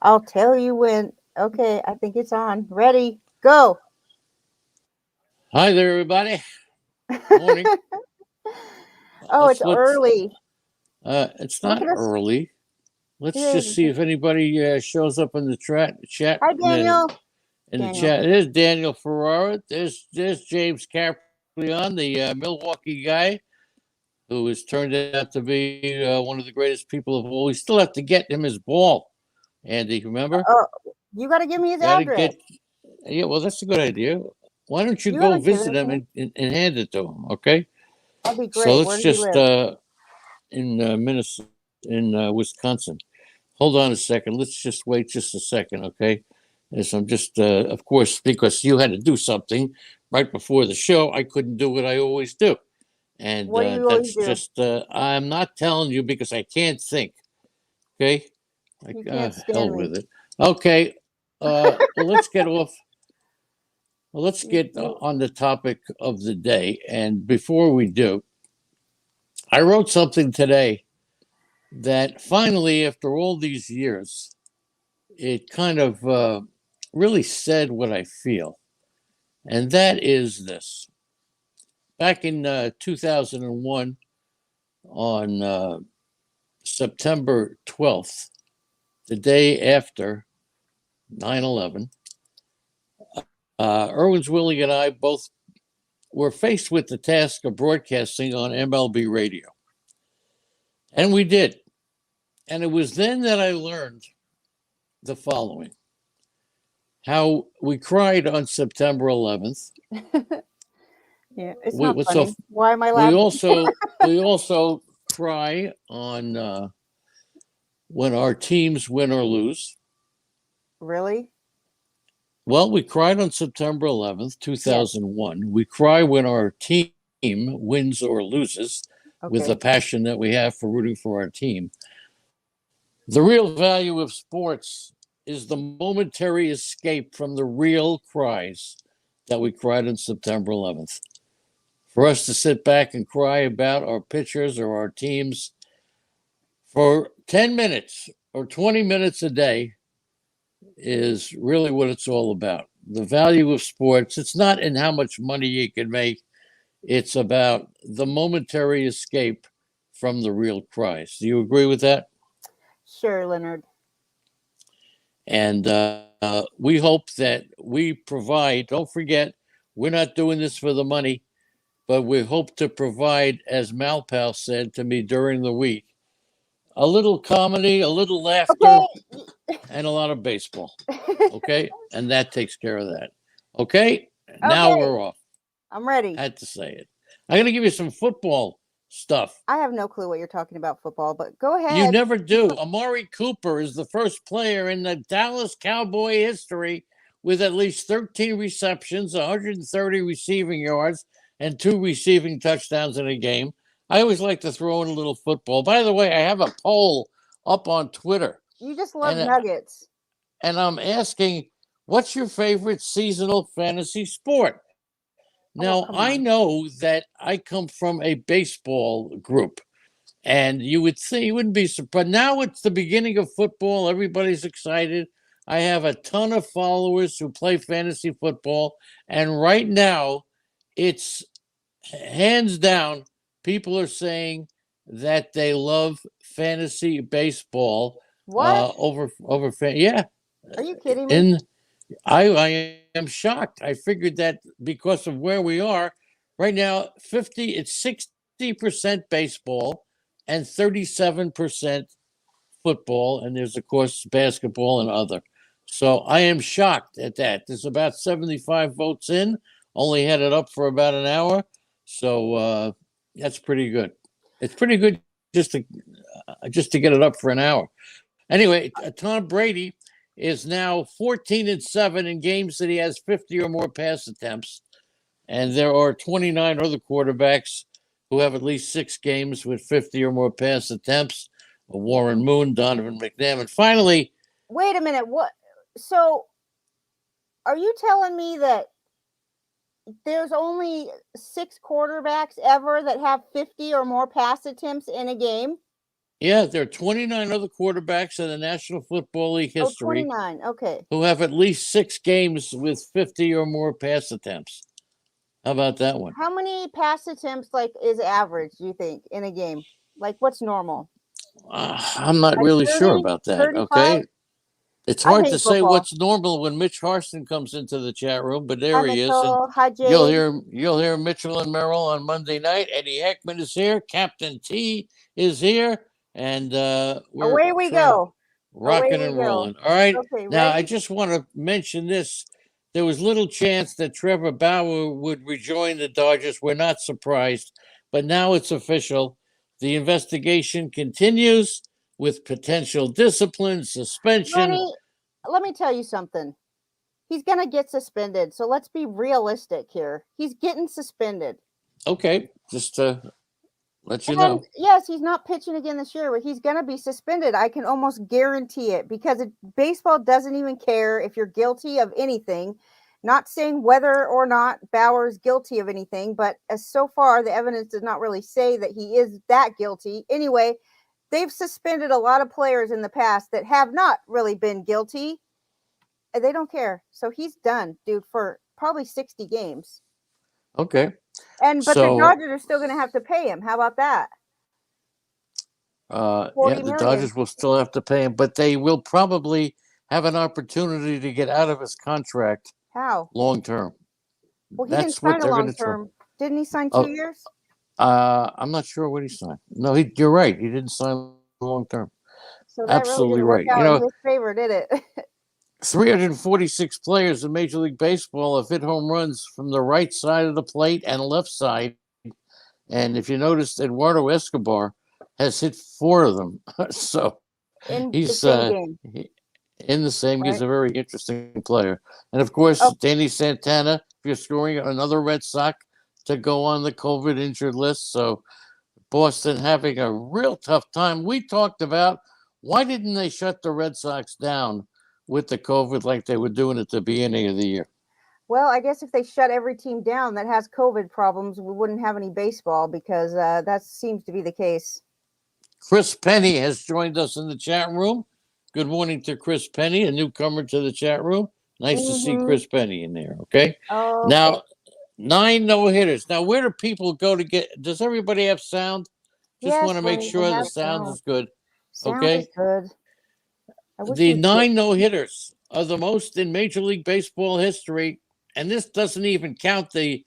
I'll tell you when. Okay, I think it's on. Ready? Go. Hi there, everybody. Morning. Oh, it's Let's. early. It's Look not at us. early. Let's It just is. see if anybody shows up in the chat Hi, Daniel. in the Daniel. chat. There's Daniel Ferrara. There's James Caprion, the Milwaukee guy who has turned out to be one of the greatest people of all. We still have to get him his ball, Andy. Remember? Oh, you got to give me his Got to address. get. Yeah, well, that's a good idea. Why don't you You go haven't given visit it to him me. and hand it to him? Okay. That'd be So great. Where let's does he just live? in Minnesota, in Wisconsin. Hold on a second. Let's just wait just a second, okay? Yes, I'm just, of course, because you had to do something right before the show, I couldn't do what I always do, and What do you always that's do? just I'm not telling you because I can't think. Okay, like You can't stand hell me. with it. Okay, well let's get off. Well, let's You, get you, on the topic of the day, and before we do, I wrote something today that finally, after all these years, it kind of really said what I feel. And that is this. Back in 2001, on September 12th, the day after 9/11, Irwin's Willie and I both were faced with the task of broadcasting on MLB radio. And we did. And it was then that I learned the following: how we cried on September 11th. yeah, it's We, not so funny. Why am I we laughing? also we also cry on when our teams win or lose. Really? Well, we cried on September 11th, Yes. 2001. We cry when our team wins or loses with the Okay. passion that we have for rooting for our team. The real value of sports is the momentary escape from the real cries that we cried on September 11th. For us to sit back and cry about our pitchers or our teams for 10 minutes or 20 minutes a day is really what it's all about. The value of sports, it's not in how much money you can make, it's about the momentary escape from the real cries. Do you agree with that? Sure, Leonard. And we hope that we provide, don't forget, we're not doing this for the money, but we hope to provide, as Malpal said to me during the week, a little comedy, a little laughter, Okay. and a lot of baseball. Okay? And that takes care of that. Okay? Now Okay. we're off. I'm ready. Had to say it. I'm going to give you some football stuff. I have no clue what you're talking about football, but go You ahead. never do. Amari Cooper is the first player in the Dallas Cowboy history with at least 13 receptions, 130 receiving yards, and 2 receiving touchdowns in a game. I always like to throw in a little football. By the way, I have a poll up on Twitter, You just love and nuggets. and I'm asking, what's your favorite seasonal fantasy sport? Now, Oh, I come on. know that I come from a baseball group, and you would think you wouldn't be surprised. Now it's the beginning of football. Everybody's excited. I have a ton of followers who play fantasy football, and right now, it's hands down. People are saying that they love fantasy baseball What? over fan. Yeah, Are you kidding me? in I am shocked. I figured that because of where we are right now, 60% baseball and 37% football, and there's of course basketball and other. So I am shocked at that. There's about 75 votes in. Only had it up for about an hour, so that's pretty good. It's pretty good just to get it up for an hour. Anyway, Tom Brady is now 14-7 in games that he has 50 or more pass attempts, and there are 29 other quarterbacks who have at least 6 games with 50 or more pass attempts. Warren Moon, Donovan McNabb, and finally, Wait a minute. What? So, are you telling me that there's only 6 quarterbacks ever that have 50 or more pass attempts in a game? Yeah, there are 29 other quarterbacks in the National Football League Oh, history 29. Okay. who have at least 6 games with 50 or more pass attempts. How about that one? How many pass attempts is average, do you think, in a game? Like what's normal? I'm not Like really sure 30, about that. 35? Okay. It's I hard to hate say football. what's normal when Mitch Harson comes into the chat room, but Hi there he is. And Mitchell. Hi Jade. you'll hear Mitchell and Merrill on Monday night. Eddie Heckman is here. Captain T is here. And we're Away we trying go. Away rocking we and go. rolling. All right. Okay, Now I ready? just want to mention this. There was little chance that Trevor Bauer would rejoin the Dodgers. We're not surprised, but now it's official. The investigation continues with potential discipline, suspension. Lenny, let me tell you something. He's going to get suspended. So let's be realistic here. He's getting suspended. Okay, just to let you And know. yes, he's not pitching again this year, but he's going to be suspended. I can almost guarantee it because baseball doesn't even care if you're guilty of anything. Not saying whether or not Bauer's guilty of anything, but as so far, the evidence does not really say that he is that guilty. Anyway, they've suspended a lot of players in the past that have not really been guilty. And they don't care. So he's done, dude, for probably 60 games. Okay, But the so Dodgers are still going to have to pay him. How about that? yeah, 40 the million. Dodgers will still have to pay him, but they will probably have an opportunity to get out of his contract How? long term. Well, he didn't That's what sign a they're going long to try. term. Didn't he sign 2 Oh, years? I'm not sure what he signed. No, you're right. He didn't sign long term. So that really Absolutely didn't work right. out in his favor, did it? 346 players in Major League Baseball have hit home runs from the right side of the plate and left side. And if you noticed, Eduardo Escobar has hit 4 of them. So In the he's same game, in the same. He's right? a very interesting player. And of course, Oh, Danny Santana, if you're scoring another Red Sox to go on the COVID injured list. So Boston having a real tough time. We talked about why didn't they shut the Red Sox down with the COVID like they were doing at the beginning of the year? well, I guess if they shut every team down that has COVID problems, we wouldn't have any baseball because that seems to be the case. Chris Penny has joined us in the chat room. Good morning to Chris Penny, a newcomer to the chat room. Nice to see Mm-hmm. Chris Penny in there. Okay. Okay. Now, 9 no hitters. Now, where do people go to get? Does everybody have sound? Just Yes, want to make Lenny, we sure the have sound sound. is good. Sound is Okay. good. I wish The we did. 9 no hitters are the most in Major League Baseball history, and this doesn't even count the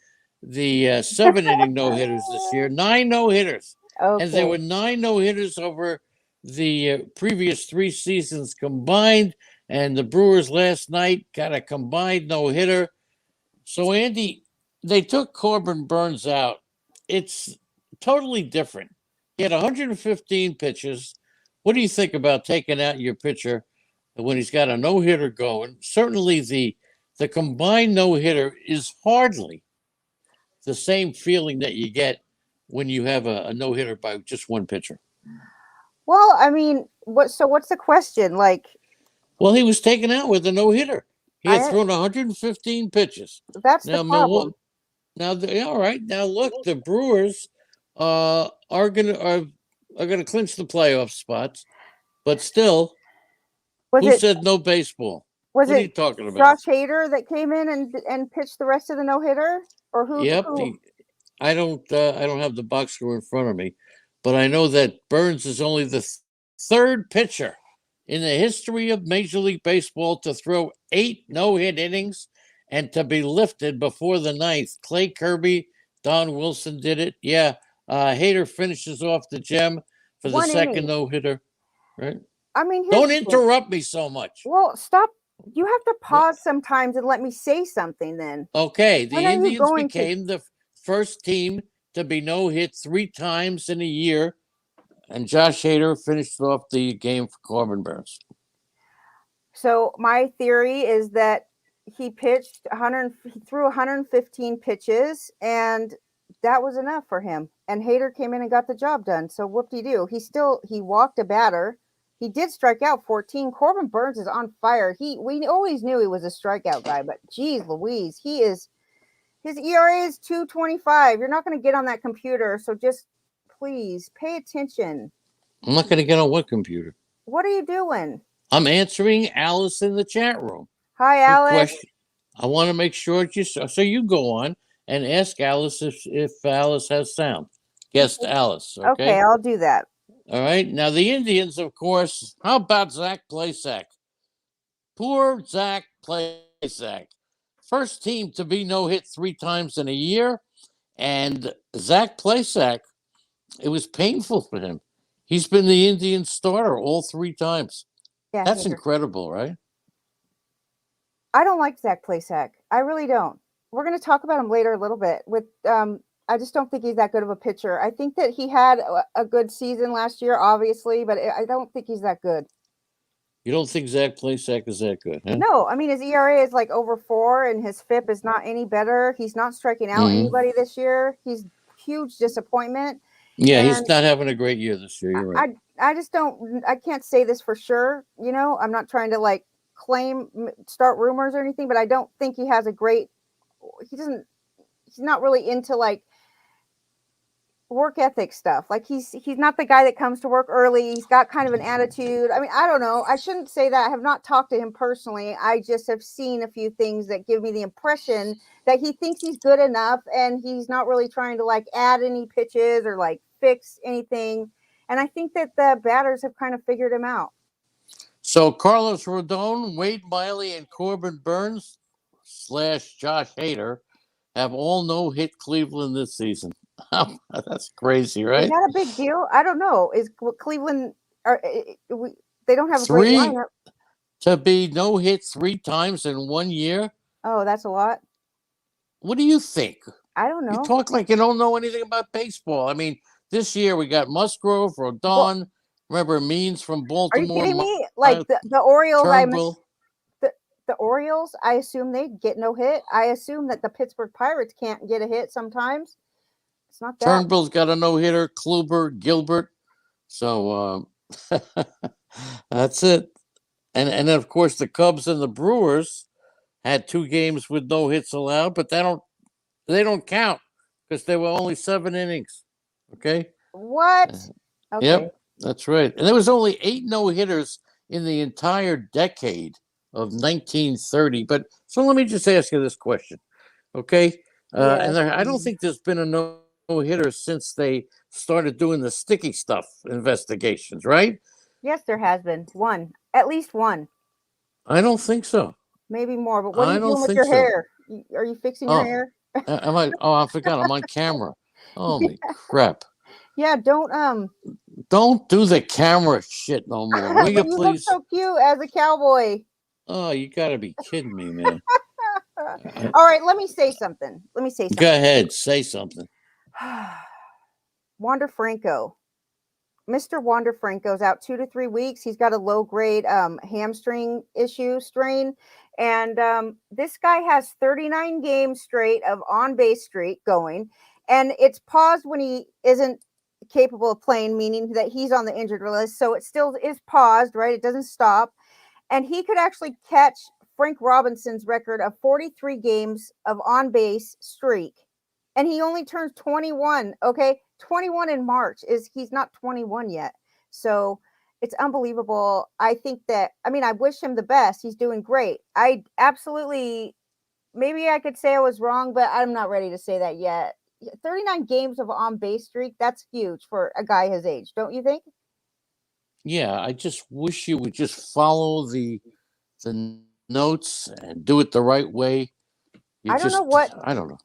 7 inning no hitters this year. 9 no hitters, and there Okay. were 9 no hitters over the previous 3 seasons combined. And the Brewers last night got a combined no hitter. So Andy, they took Corbin Burns out. It's totally different. He had 115 pitches. What do you think about taking out your pitcher when he's got a no hitter going? Certainly, the combined no hitter is hardly the same feeling that you get when you have a no hitter by just one pitcher. Well, I mean, what's the question? Like, Well, he was taken out with a no hitter. He had I thrown 115 pitches. that's the Now, problem. Now, all right. Now, look, the Brewers are gonna clinch the playoff spots, but still, Was who it said no baseball? was What are you it talking about? Josh Hader that came in and pitched the rest of the no hitter, or Yep. who? I don't have the box score in front of me, but I know that Burns is only the third pitcher in the history of Major League Baseball to throw 8 no-hit innings and to be lifted before the ninth. Clay Kirby, Don Wilson did it. Yeah. Hader finishes off the gem for the One second inning. no-hitter. Right? I mean, here's Don't the thing. interrupt me so much. Well, stop. You have to What? pause sometimes and let me say something. Then Okay, when the are you Indians going to? became the first team to be no-hit 3 times in a year, and Josh Hader finished off the game for Corbin Burns. So my theory is that he pitched 100. He threw 115 pitches, and that was enough for him. And Hader came in and got the job done. So whoop-de-doo. He walked a batter. He did strike out 14. Corbin Burns is on fire. We always knew he was a strikeout guy, but geez Louise, his ERA is 2.25. You're not going to get on that computer, so just please pay attention. I'm not going to get on what computer? What are you doing? I'm answering Alice in the chat room. Hi, Her Alice. question. I want to make sure that so you go on and ask Alice if Alice has sound. Guest Alice, Okay, okay? I'll do that. All right. Now the Indians, of course. How about Zach Plesac? Poor Zach Plesac. First team to be no hit 3 times in a year, and Zach Plesac. It was painful for him. He's been the Indian starter all 3 times. Yeah, That's here. incredible, right? I don't like Zach Plesac. I really don't. We're going to talk about him later a little bit. I just don't think he's that good of a pitcher. I think that he had a good season last year, obviously, but I don't think he's that good. You don't think Zach Plesac is that good, huh? No, I mean his ERA is like over 4, and his FIP is not any better. He's not striking out anybody this year. He's huge disappointment. Yeah, he's And not having a great year this year. You're right. I just don't. I can't say this for sure. I'm not trying to like start rumors or anything, but I don't think he has a great. He doesn't. He's not really into like work ethic stuff. Like he's not the guy that comes to work early. He's got kind of an attitude. I mean, I don't know. I shouldn't say that. I have not talked to him personally. I just have seen a few things that give me the impression that he thinks he's good enough, and he's not really trying to like add any pitches or like fix anything. And I think that the batters have kind of figured him out. So Carlos Rodon, Wade Miley, and Corbin Burns / Josh Hader have all no hit Cleveland this season. That's crazy, right? Is that a big deal? I don't know. Is Cleveland? They don't have a great lineup. To be no hit 3 times in 1 year. Oh, that's a lot. What do you think? I don't know. You talk like you don't know anything about baseball. I mean, this year we got Musgrove, Rodon. Remember Means from Baltimore. Are you kidding me? Like the Orioles, the Orioles, I assume they get no hit. I assume that the Pittsburgh Pirates can't get a hit sometimes. It's not that. Turnbull's got a no hitter. Kluber, Gilbert. So that's it. And then of course the Cubs and the Brewers had 2 games with no hits allowed, but they don't count because they were only 7 innings. Okay. What? Okay. Yep, that's right. And there was only 8 no hitters in the entire decade of 1930. But so let me just ask you this question, okay? And I don't think there's been a no hitter since they started doing the sticky stuff investigations, right? Yes, there has been one, at least one. I don't think so. Maybe more. But what are you doing with your hair? Are you fixing your hair? Am I? Oh, I forgot. I'm on camera. Holy crap! Yeah, don't do the camera shit no more. Will you please? Look so cute as a cowboy. Oh, you got to be kidding me, man. All right, let me say something. Go ahead, say something. Wander Franco. Mr. Wander Franco's out 2 to 3 weeks. He's got a low-grade hamstring strain. And this guy has 39 games straight of on-base streak going. And it's paused when he isn't capable of playing, meaning that he's on the injured list. So it still is paused, right? It doesn't stop. And he could actually catch Frank Robinson's record of 43 games of on-base streak. And he only turns 21, okay? 21 in March. He's not 21 yet. So it's unbelievable. I think that, I wish him the best. He's doing great. I absolutely, maybe I could say I was wrong, but I'm not ready to say that yet. 39 games of on-base streak, that's huge for a guy his age, don't you think? Yeah, I just wish you would just follow the notes and do it the right way. I don't know.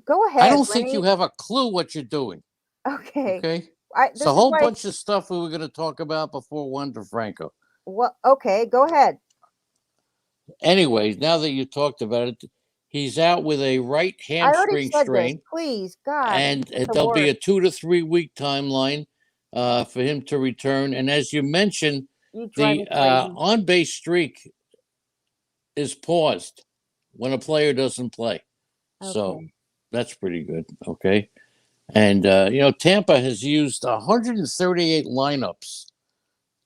Go ahead. I don't think you have a clue what you're doing. Okay. Okay. It's a whole bunch of stuff we were going to talk about before Wander Franco. Well, okay, go ahead. Anyways, now that you talked about it, he's out with a right hamstring strain. Please, God. And there'll be a 2 to 3 week timeline for him to return. And as you mentioned, the on-base streak is paused when a player doesn't play. Okay. So that's pretty good. Okay. And, Tampa has used 138 lineups.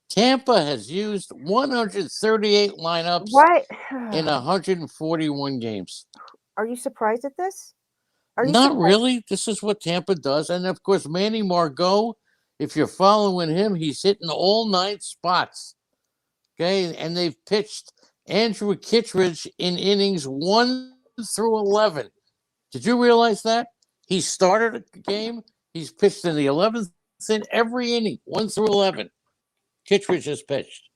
Tampa has used 138 lineups in 141 games. Are you surprised at this? Not really. This is what Tampa does. And, of course, Manny Margot if you're following him, he's hitting all 9 spots. Okay, and they've pitched Andrew Kittredge in innings 1 through 11. Did you realize that? He started a game. He's pitched in the 11th in every inning, 1 through 11. Kittredge has pitched.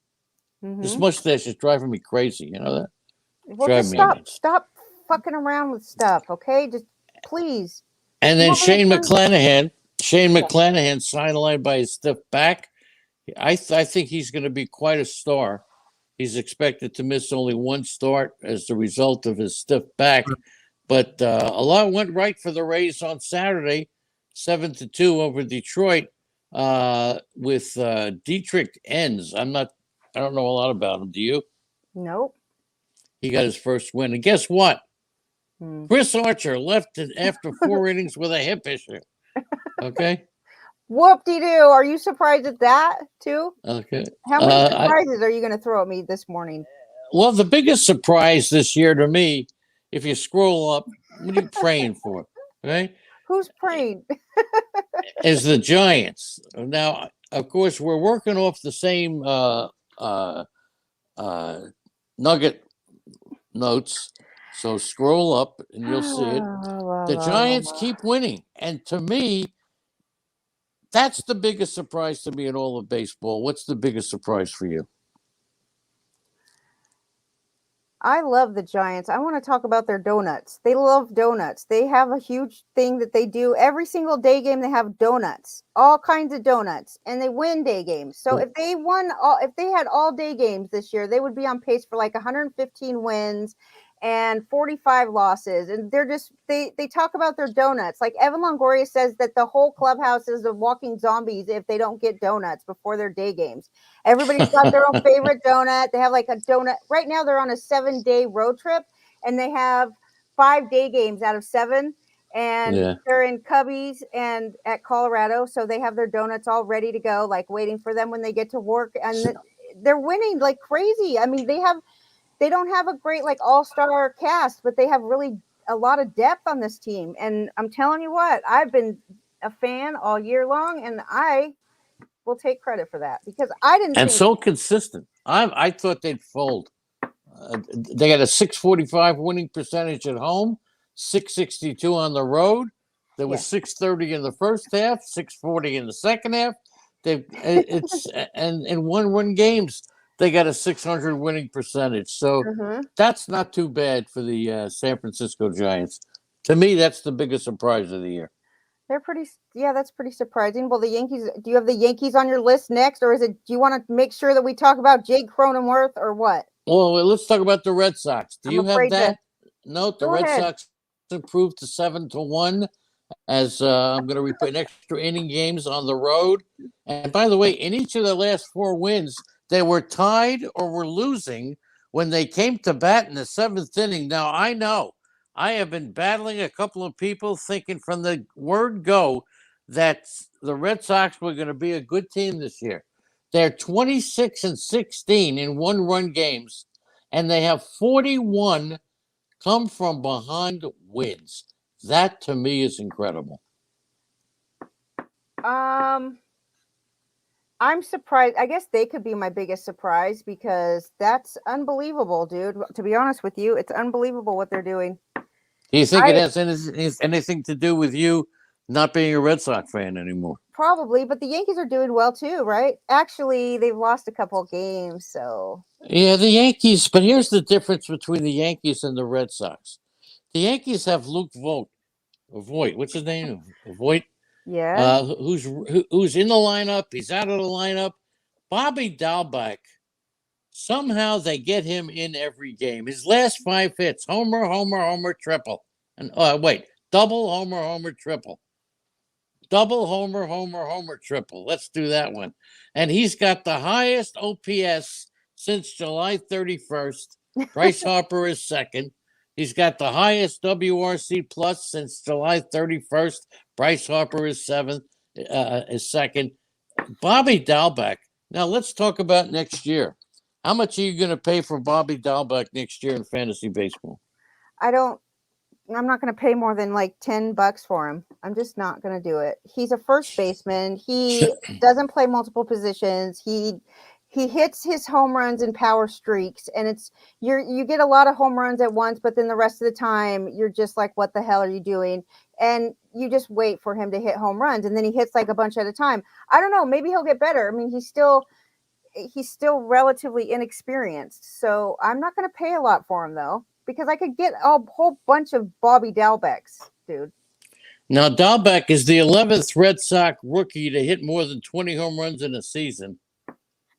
This mustache is driving me crazy. You know that? Well, just stop fucking around with stuff, okay? Just please. And then Shane McClanahan sidelined by his stiff back. I think he's going to be quite a star. He's expected to miss only 1 start as a result of his stiff back. But a lot went right for the Rays on Saturday, 7-2 over Detroit with Dietrich Enns. I don't know a lot about him. Do you? Nope. He got his first win. And guess what? Chris Archer left after 4 innings with a hip issue. Okay. Whoop-de-doo. Are you surprised at that, too? Okay. How many surprises are you going to throw at me this morning? Well, the biggest surprise this year to me, if you scroll up, what are you praying for? Right? Who's praying? Is the Giants. Now, of course, we're working off the same Nugget notes. So scroll up and you'll see it. The Giants keep winning. And to me, that's the biggest surprise to me in all of baseball. What's the biggest surprise for you? I love the Giants. I want to talk about their donuts. They love donuts. They have a huge thing that they do. Every single day game, they have donuts, all kinds of donuts, and they win day games. So if they had all day games this year, they would be on pace for like 115 wins and 45 losses. And they're just, they talk about their donuts. Like Evan Longoria says that the whole clubhouse is of walking zombies if they don't get donuts before their day games. Everybody's got their own favorite donut. They have like a donut. Right now they're on a 7-day road trip and they have 5 day games out of 7. And they're in Cubbies and at Colorado. So they have their donuts all ready to go, like waiting for them when they get to work. And they're winning like crazy. I mean, they don't have a great like all-star cast, but they have really a lot of depth on this team. And I'm telling you what, I've been a fan all year long, and I will take credit for that because I didn't. And so consistent. I thought they'd fold. They got a 645 winning percentage at home, 662 on the road. There was 630 in the first half, 640 in the second half. And in 1-1 games. They got a 600 winning percentage. So that's not too bad for the San Francisco Giants. To me, that's the biggest surprise of the year. That's pretty surprising. Well, the Yankees, do you have the Yankees on your list next? Or do you want to make sure that we talk about Jake Cronenworth or what? Well, let's talk about the Red Sox. Do you have that? No, the Red Sox improved to 7-1 as I'm going to replay extra inning games on the road. And by the way, in each of the last 4 wins, they were tied or were losing when they came to bat in the 7th inning. Now, I know I have been battling a couple of people thinking from the word go that the Red Sox were going to be a good team this year. They're 26-16 in 1-run games, and they have 41 come from behind wins. That, to me, is incredible. I'm surprised. I guess they could be my biggest surprise because that's unbelievable, dude. To be honest with you, it's unbelievable what they're doing. Do you think it has anything to do with you not being a Red Sox fan anymore? Probably, but the Yankees are doing well too, right? Actually, they've lost a couple of games, so. Yeah, the Yankees, but here's the difference between the Yankees and the Red Sox. The Yankees have Luke Voit. What's his name? Voit? Yeah. Who's in the lineup? He's out of the lineup. Bobby Dalbec. Somehow they get him in every game. His last 5 hits: homer, triple, and double, homer, triple, double, homer, triple. Let's do that one. And he's got the highest OPS since July 31st. Bryce Harper is second. He's got the highest WRC plus since July 31st. Bryce Harper is second. Bobby Dalbec. Now let's talk about next year. How much are you going to pay for Bobby Dalbec next year in fantasy baseball? I don't I'm not going to pay more than like $10 for him. I'm just not going to do it. He's a first baseman. He doesn't play multiple positions. He hits his home runs in power streaks, and you get a lot of home runs at once, but then the rest of the time you're just like, what the hell are you doing? And you just wait for him to hit home runs, and then he hits like a bunch at a time. I don't know. Maybe he'll get better. I mean, he's still relatively inexperienced, so I'm not going to pay a lot for him though, because I could get a whole bunch of Bobby Dalbecs, dude. Now, Dalbec is the 11th Red Sox rookie to hit more than 20 home runs in a season.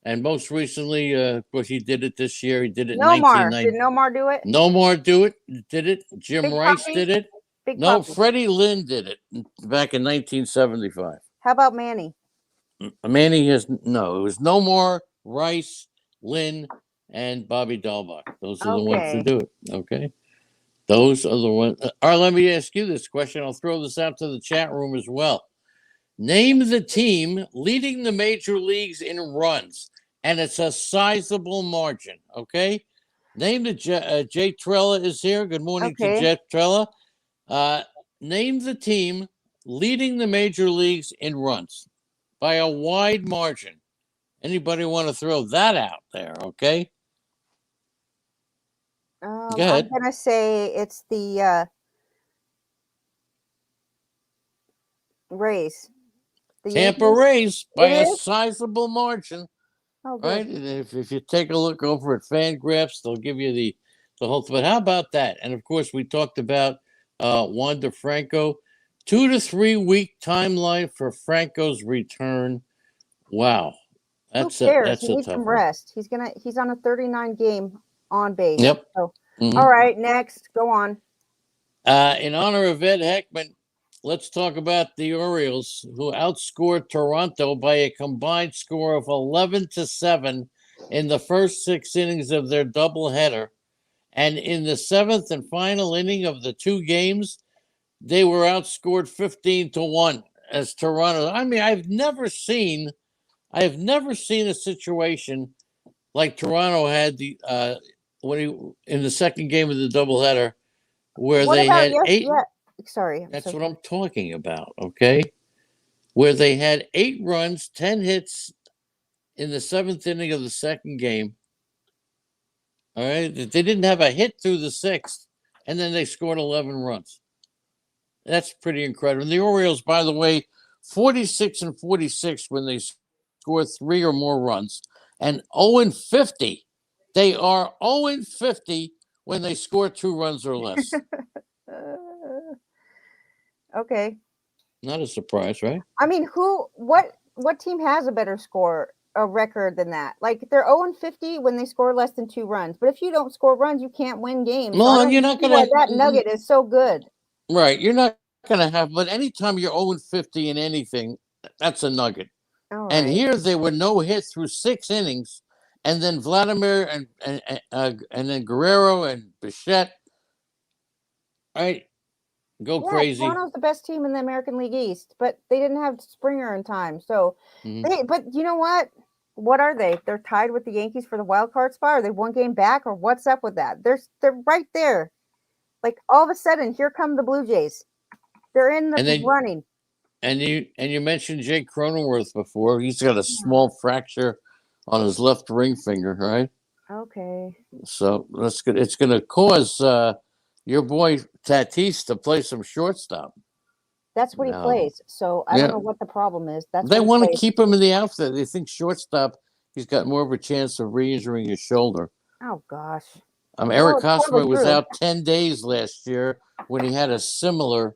And most recently, of course, he did it this year. He did it in Nomar. 1990. Did Nomar do it? Nomar did it. Jim Big Rice Papi? did it. Big No, Papi. Freddie Lynn did it back in 1975. How about Manny? Manny has no. It was Nomar, Rice, Lynn, and Bobby Dalbec. Those are the ones who do it. Okay. Those are the ones. All right, let me ask you this question. I'll throw this out to the chat room as well. Name the team leading the major leagues in runs, and it's a sizable margin. Okay. Name the Jay Trella is here. Good morning to Jay Trella. Name the team leading the major leagues in runs by a wide margin. Anybody want to throw that out there? Okay. Go ahead. I'm gonna say it's the Rays. The Tampa Rays by a sizable margin. Oh, good. Right? And if you take a look over at Fangraphs, they'll give you the whole. But how about that? And of course, we talked about Wander Franco. 2 to 3 week timeline for Franco's return. Wow, that's Who cares? That's he needs some rest. He's on a 39 game on base. Yep. So, all right, next, go on. In honor of Ed Heckman, let's talk about the Orioles, who outscored Toronto by a combined score of 11-7 in the first 6 innings of their doubleheader. And in the 7th and final inning of the 2 games, they were outscored 15-1 as Toronto. I mean, I've never seen a situation like Toronto had in the second game of the doubleheader, where they had 8. Sorry. That's what I'm talking about, okay? Where they had 8 runs, 10 hits in the 7th inning of the second game. All right? They didn't have a hit through the 6th, and then they scored 11 runs. That's pretty incredible. And the Orioles, by the way, 46-46 when they score 3 or more runs, and 0-50. They are 0-50 when they score 2 runs or less. Okay. Not a surprise, right? I mean, what team has a better record than that? Like, they're 0-50 when they score less than 2 runs. But if you don't score runs, you can't win games. No, you're not going to. That nugget is so good. Right. You're not going to have, but anytime you're 0-50 in anything, that's a nugget. All right. And here they were no hit through 6 innings. And then Vladimir and then Guerrero and Bichette, right? Go crazy. Toronto's the best team in the American League East, but they didn't have Springer in time. So, but you know what? What are they? They're tied with the Yankees for the wild card spot. Are they 1 game back, or what's up with that? They're right there. Like, all of a sudden, here come the Blue Jays. They're in the running. And you mentioned Jake Cronenworth before. He's got a small fracture on his left ring finger, right? Okay. So that's good. It's going to cause your boy Tatis to play some shortstop. That's what he plays. So I don't know what the problem is. They want to keep him in the outfield. They think shortstop, he's got more of a chance of re-injuring his shoulder. Oh, gosh. Eric Hosmer was out 10 days last year when he had a similar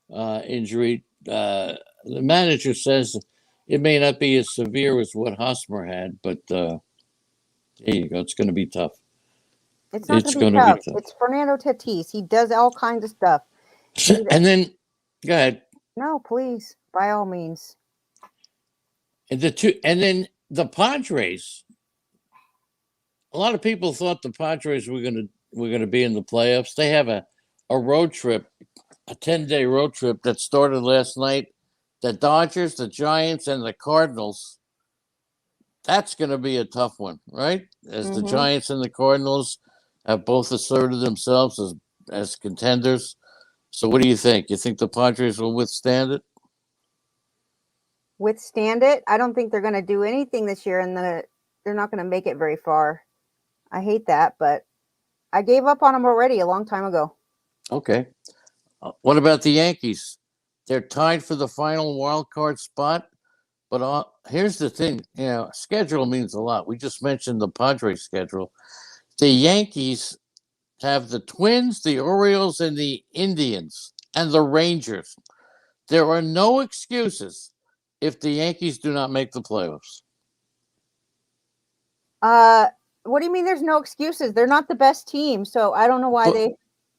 injury. The manager says it may not be as severe as what Hosmer had, but there you go. It's going to be tough. It's not going to be tough. It's Fernando Tatis. He does all kinds of stuff. And then, go ahead. No, please, by all means. And then the Padres. A lot of people thought the Padres were going to be in the playoffs. They have a road trip, a 10-day road trip that started last night. The Dodgers, the Giants, and the Cardinals. That's going to be a tough one, right? As the Giants and the Cardinals have both asserted themselves as contenders. So what do you think? You think the Padres will withstand it? Withstand it? I don't think they're going to do anything this year, and they're not going to make it very far. I hate that, but I gave up on them already a long time ago. Okay. What about the Yankees? They're tied for the final wild card spot. But here's the thing, schedule means a lot. We just mentioned the Padres schedule. The Yankees have the Twins, the Orioles, and the Indians, and the Rangers. There are no excuses if the Yankees do not make the playoffs. What do you mean there's no excuses? They're not the best team, so I don't know why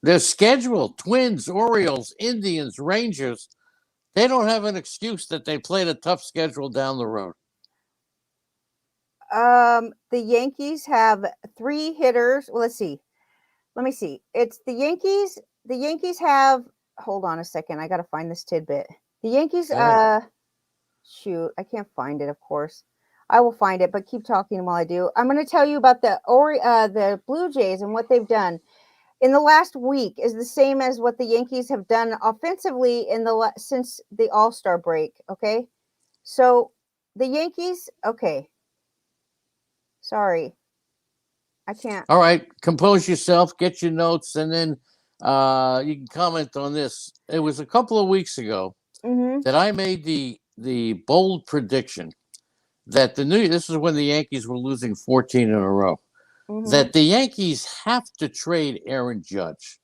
Their schedule, Twins, Orioles, Indians, Rangers, they don't have an excuse that they played a tough schedule down the road. The Yankees have 3 hitters. Well, let's see. Let me see. It's the Yankees. The Yankees have, hold on a second. I got to find this tidbit. The Yankees, shoot, I can't find it, of course. I will find it, but keep talking while I do. I'm going to tell you about the Blue Jays and what they've done in the last week is the same as what the Yankees have done offensively since the All-Star break. Okay, so the Yankees. Okay, sorry, I can't. All right, compose yourself, get your notes, and then you can comment on this. It was a couple of weeks ago that I made the bold prediction that this is when the Yankees were losing 14 in a row, that the Yankees have to trade Aaron Judge.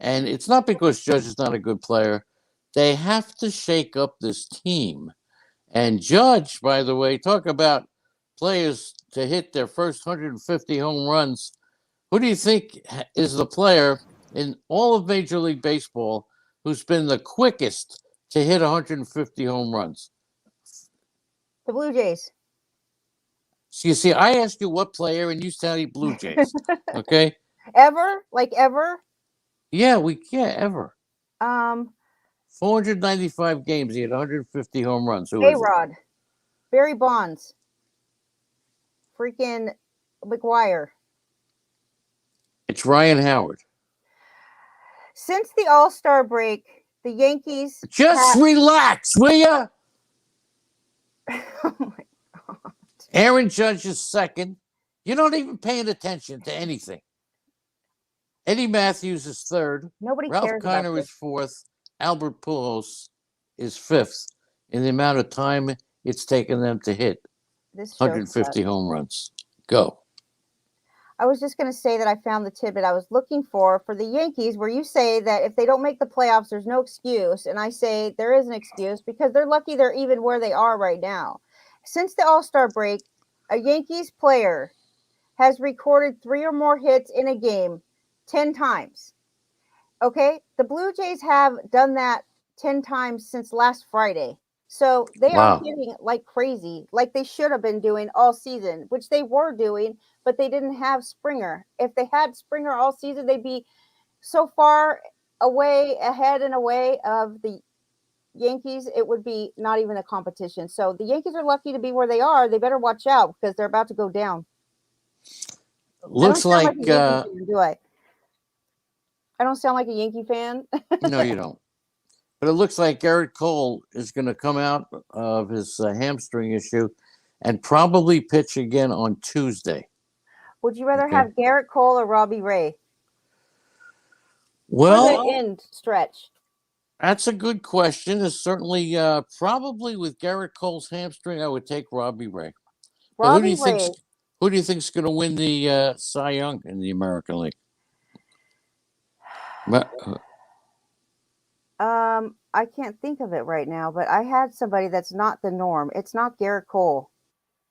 And it's not because Judge is not a good player. They have to shake up this team. And Judge, by the way, talk about players to hit their first 150 home runs. Who do you think is the player in all of Major League Baseball who's been the quickest to hit 150 home runs? The Blue Jays. So you see, I asked you what player, and you said Blue Jays. Okay. Ever? Like ever? Yeah, ever. 495 495 games, he had 150 home runs. Who is it? A-Rod, Barry Bonds, freaking McGuire. It's Ryan Howard. Since the All-Star break, the Yankees just relax, will ya? Oh my God. Aaron Judge is second. You're not even paying attention to anything. Eddie Matthews is third. Nobody Ralph cares Kiner about this. is fourth. Albert Pujols is fifth in the amount of time it's taken them to hit 150 home runs. Go. I was just going to say that I found the tidbit I was looking for the Yankees, where you say that if they don't make the playoffs, there's no excuse. And I say there is an excuse because they're lucky they're even where they are right now. Since the All-Star break, a Yankees player has recorded 3 or more hits in a game 10 times. Okay? The Blue Jays have done that 10 times since last Friday. So they are hitting like crazy, like they should have been doing all season, which they were doing, but they didn't have Springer. If they had Springer all season, they'd be so far ahead and away of the Yankees, it would be not even a competition. So the Yankees are lucky to be where they are. They better watch out because they're about to go down. Looks like fan, do I? I don't sound like a Yankee fan. No, you don't. But it looks like Garrett Cole is going to come out of his hamstring issue and probably pitch again on Tuesday. Would you rather have Garrett Cole or Robbie Ray? Well, the end stretch. That's a good question. It's certainly probably with Garrett Cole's hamstring, I would take Robbie Ray. Who do you think's going to win the Cy Young in the American League? I can't think of it right now, but I had somebody that's not the norm. It's not Garrett Cole.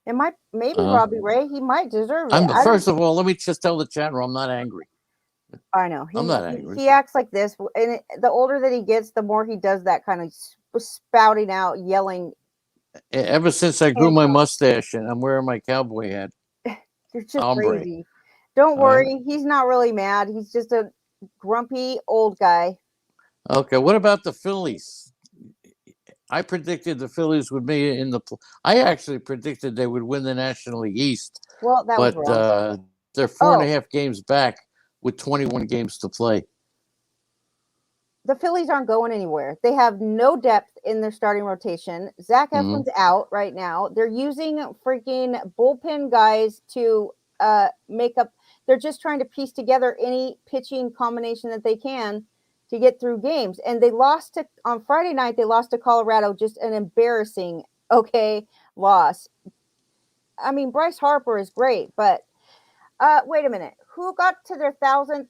It might, maybe Robbie Ray. He might deserve it. First of all, let me just tell the chat room I'm not angry. I know. I'm not angry. He acts like this, and the older that he gets, the more he does that kind of spouting out, yelling. Ever since I grew my mustache and I'm wearing my cowboy hat, you're just crazy. Don't worry, he's not really mad. He's just a grumpy old guy. Okay, what about the Phillies? I predicted the Phillies would be in the. I actually predicted they would win the National League East. Well, that was wrong. They're 4.5 games back with 21 games to play. the Phillies aren't going anywhere. They have no depth in their starting rotation. Zach Mhm. Eflin's out right now. They're using freaking bullpen guys to make up. They're just trying to piece together any pitching combination that they can to get through games. And they lost to on Friday night. They lost to Colorado. Just an embarrassing loss. I mean, Bryce Harper is great, but wait a minute. Who got to their 1,000th?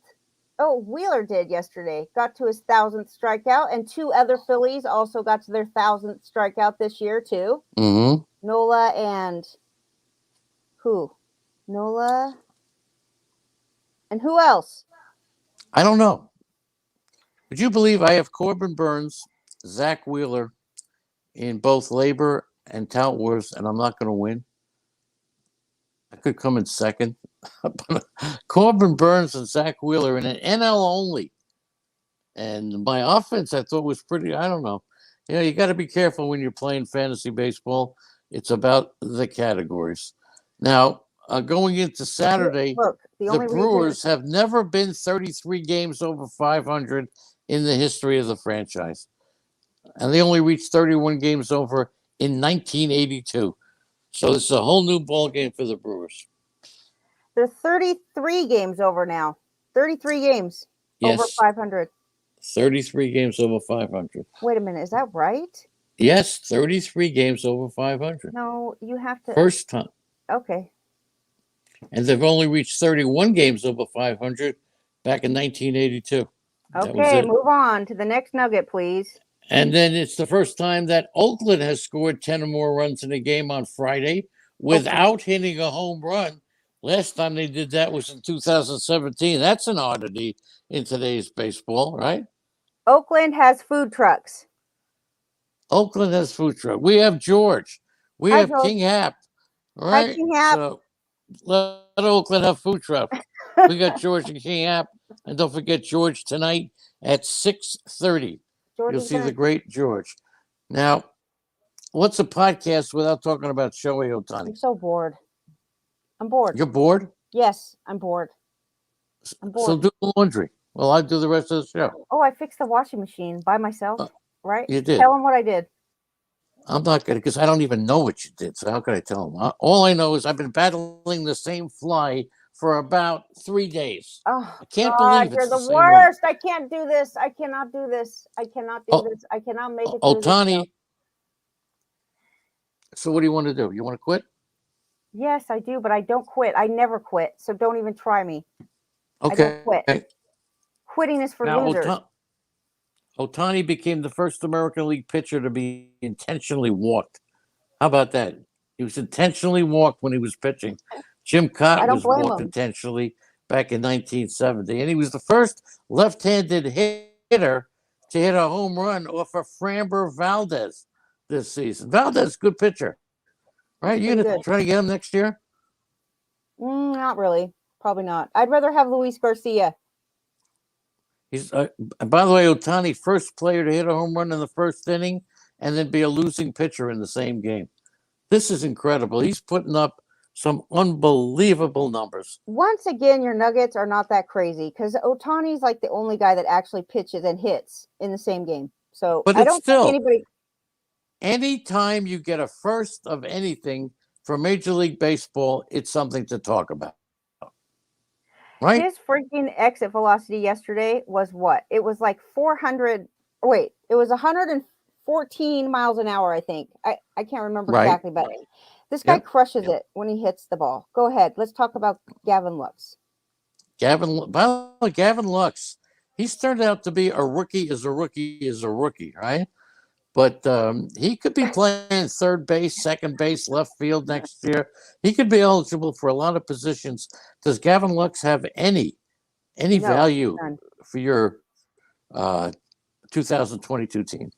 Oh, Wheeler did yesterday. Got to his 1,000th strikeout, and two other Phillies also got to their 1,000th strikeout this year too. Mhm. Nola and who? Nola and who else? I don't know. Would you believe I have Corbin Burns, Zach Wheeler in both labor and tout wars, and I'm not going to win? I could come in second. Corbin Burns and Zach Wheeler in an NL only. And my offense, I thought was pretty. I don't know. You got to be careful when you're playing fantasy baseball. It's about the categories. Now, going into Saturday, Look, the the only reason Brewers have never been 33 games over 500 in the history of the franchise. And they only reached 31 games over in 1982. So this is a whole new ball game for the Brewers. they're 33 games over now. 33 games over Yes, 500. 33 games over 500. Wait a minute, is that right? Yes, 33 games over 500. No, you have to. First time. Okay. And they've only reached 31 games over 500 back in 1982. That was Okay, it. move on to the next nugget, please. And then it's the first time that Oakland has scored 10 or more runs in a game on Friday without hitting a home run. Last time they did that was in 2017. That's an oddity in today's baseball, right? Oakland has food trucks. Oakland has food truck. We have George. We Hi, have George. King Hap. Hi, Right? King Hap. So let Oakland have food truck. We got George and King Hap. And don't forget George tonight at 6:30. George You'll is see the gonna. great George. Now, what's a podcast without talking about Shohei Ohtani? I'm so bored. I'm bored. You're bored? Yes, I'm bored. I'm So bored. do the laundry. Well, I do the rest of the show. Oh, I fixed the washing machine by myself. Right? You did. Tell him what I did. I'm not going to, because I don't even know what you did. So how can I tell him? All I know is I've been battling the same fly for about 3 days. Oh, I can't God, believe you're it's the the same one. worst. I can't do this. I cannot do this. I cannot do this. I cannot make it through this show. Ohtani. So what do you want to do? You want to quit? Yes, I do, but I don't quit. I never quit. So don't even try me. Okay. I don't quit. Quitting is for Now, losers. Ohtani became the first American League pitcher to be intentionally walked. How about that? He was intentionally walked when he was pitching. Jim Cott was walked intentionally back in 1970. And he was the first left-handed hitter to hit a home run off of Framber Valdez this season. Valdez, good pitcher. Right? You're going to try to get him next year? Not really. Probably not. I'd rather have Luis Garcia. He's by the way, Ohtani, first player to hit a home run in the first inning and then be a losing pitcher in the same game. This is incredible. He's putting up some unbelievable numbers. Once again, your Nuggets are not that crazy because Ohtani's like the only guy that actually pitches and hits in the same game. So but I don't think anybody. Anytime you get a first of anything for Major League Baseball, it's something to talk about. Right? His freaking exit velocity yesterday was what? It was like 400. Wait, it was 114 miles an hour, I think. I can't remember exactly, but this guy crushes it when he hits the ball. Go ahead. Let's talk about Gavin Lux. Gavin Lux, he's turned out to be a rookie is a rookie, right? But he could be playing third base, second base, left field next year. He could be eligible for a lot of positions. Does Gavin Lux have any value for your 2022 team?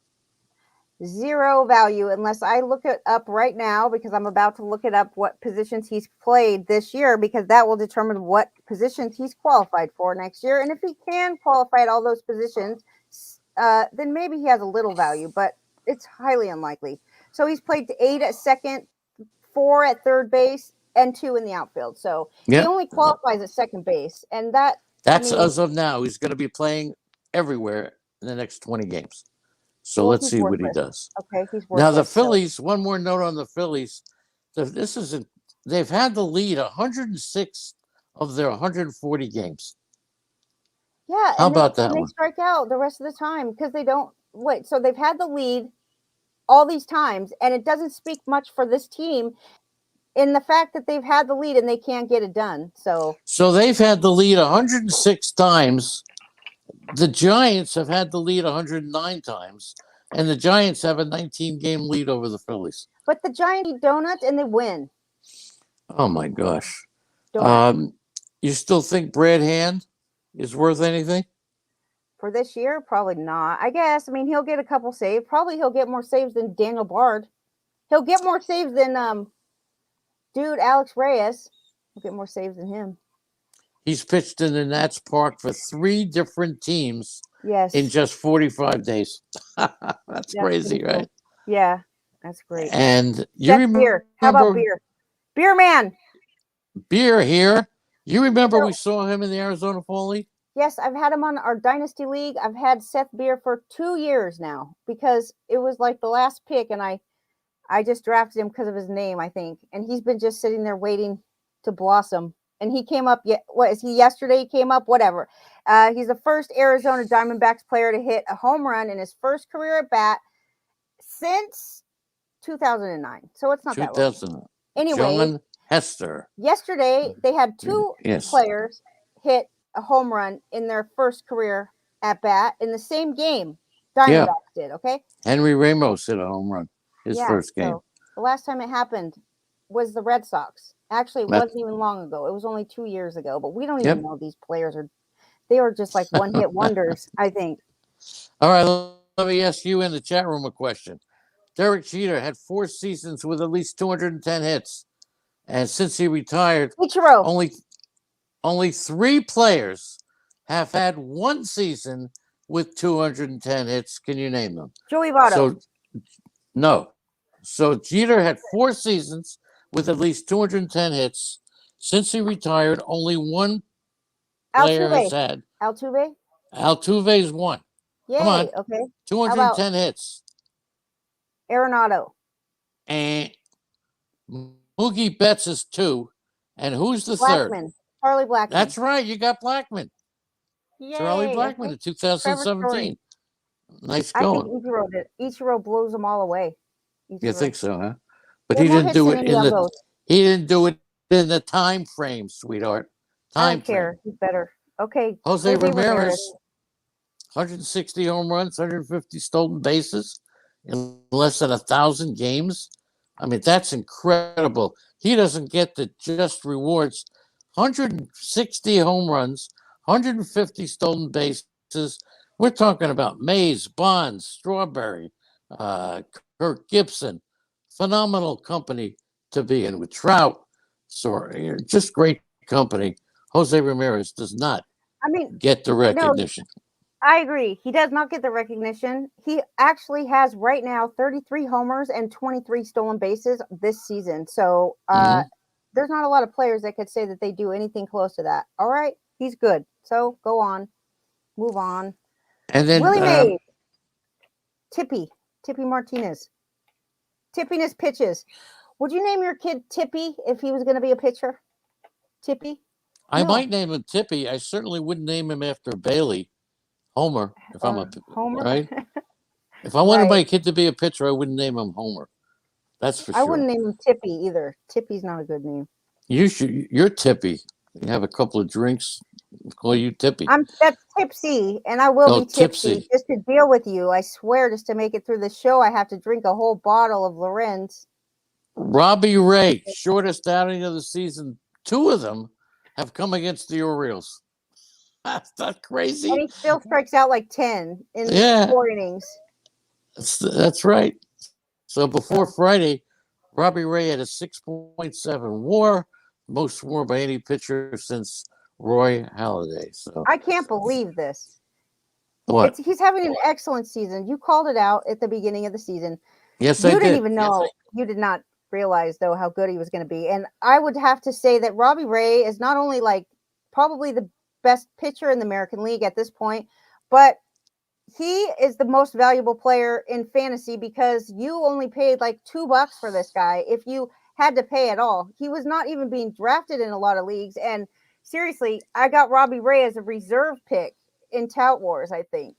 Zero value unless I look it up right now because I'm about to look it up what positions he's played this year because that will determine what positions he's qualified for next year. And if he can qualify at all those positions, then maybe he has a little value, but it's highly unlikely. So he's played 8 at second, 4 at third base, and 2 in the outfield. So he only qualifies at second base. And that's as of now. He's going to be playing everywhere in the next 20 games. So Well, let's he's see what he worthless. does. Okay, he's Now the worthless. So Phillies. One more note on the Phillies. This isn't. They've had the lead 106 of their 140 games. yeah, How about and that they one? strike out the rest of the time because they don't wait. So they've had the lead all these times, and it doesn't speak much for this team in the fact that they've had the lead and they can't get it done. So they've had the lead 106 times. The Giants have had the lead 109 times, and the Giants have a 19-game lead over the Phillies. but the Giants eat donuts and they win. Oh my gosh! Donuts. You still think Brad Hand is worth anything? For this year, probably not. I guess. I mean, he'll get a couple saves. Probably he'll get more saves than Daniel Bard. He'll get more saves than Alex Reyes. He'll get more saves than him. He's pitched in the Nats Park for 3 different teams Yes. in just 45 days. That's crazy, right? Yeah, that's great. And you Seth remember Beer. How about Beer? Beer Man. Beer here. You remember So- we saw him in the Arizona Fall League? Yes, I've had him on our Dynasty League. I've had Seth Beer for 2 years now because it was like the last pick, and I just drafted him because of his name, I think. And he's been just sitting there waiting to blossom. And he came up yet. What is he? Yesterday he came up. Whatever. He's the first Arizona Diamondbacks player to hit a home run in his first career at bat since 2009. So it's not that long. 2000. Anyway, John Hester. yesterday they had 2 Yes. players hit a home run in their first career at bat in the same game. Diamondbacks did. Okay. Henry Ramos hit a home run his first game. So the last time it happened was the Red Sox. Actually, it wasn't even long ago. It was only 2 years ago. But we don't even know these players they are just like one-hit wonders, I think. All right, let me ask you in the chat room a question. Derek Jeter had 4 seasons with at least 210 hits, and since he retired, Ichiro. only 3 players have had 1 season with 210 hits. Can you name them? Joey Votto. No. So Jeter had 4 seasons with at least 210 hits. Since he retired, only 1 player has had. Altuve? Altuve's 1. Yay. Come on. Okay. 210 hits. Arenado. And Mookie Betts is 2. And who's the Blackman. third? Charlie Blackman. That's right. You got Blackman. Yay. Charlie Blackman in 2017. Nice going. I think Ichiro did. Ichiro blows them all away. You think so, huh? But He he had didn't more do hits it than in any of the those. he didn't do it in the time frame, sweetheart. I don't care. He's better. Okay. Jose Ramirez, 160 home runs, 150 stolen bases in less than 1,000 games. I mean, that's incredible. He doesn't get the just rewards. 160 home runs, 150 stolen bases. We're talking about Mays, Bonds, Strawberry, Kirk Gibson. Phenomenal company to be in with Trout. So just great company. Jose Ramirez does not get the recognition. I agree. He does not get the recognition. He actually has right now 33 homers and 23 stolen bases this season. So there's not a lot of players that could say that they do anything close to that. All right. He's good. So go on. Move on. And then Willie Mays. Tippy Martinez. Tippiness pitches. Would you name your kid Tippy if he was going to be a pitcher? Tippy? I might name him Tippy. I certainly wouldn't name him after Bailey. Homer, if I'm a Homer, right? If I wanted my kid to be a pitcher, I wouldn't name him Homer. That's for sure. I wouldn't name him Tippy either. Tippy's not a good name. You're Tippy. You have a couple of drinks, call you Tippy. That's tipsy, and I will be tipsy just to deal with you. I swear, just to make it through the show, I have to drink a whole bottle of Lorenz. Robbie Ray, shortest outing of the season. 2 of them have come against the Orioles. That's not crazy. And he still strikes out like 10 in 4 innings. That's right. So before Friday, Robbie Ray had a 6.7 WAR, most WAR by any pitcher since Roy Halladay. So I can't believe this. What? He's having an excellent season. You called it out at the beginning of the season. Yes, I did. You didn't even know. You did not realize, though, how good he was going to be. And I would have to say that Robbie Ray is not only like probably the best pitcher in the American League at this point, but he is the most valuable player in fantasy because you only paid like $2 for this guy if you had to pay at all. He was not even being drafted in a lot of leagues. And seriously, I got Robbie Ray as a reserve pick in Tout Wars, I think.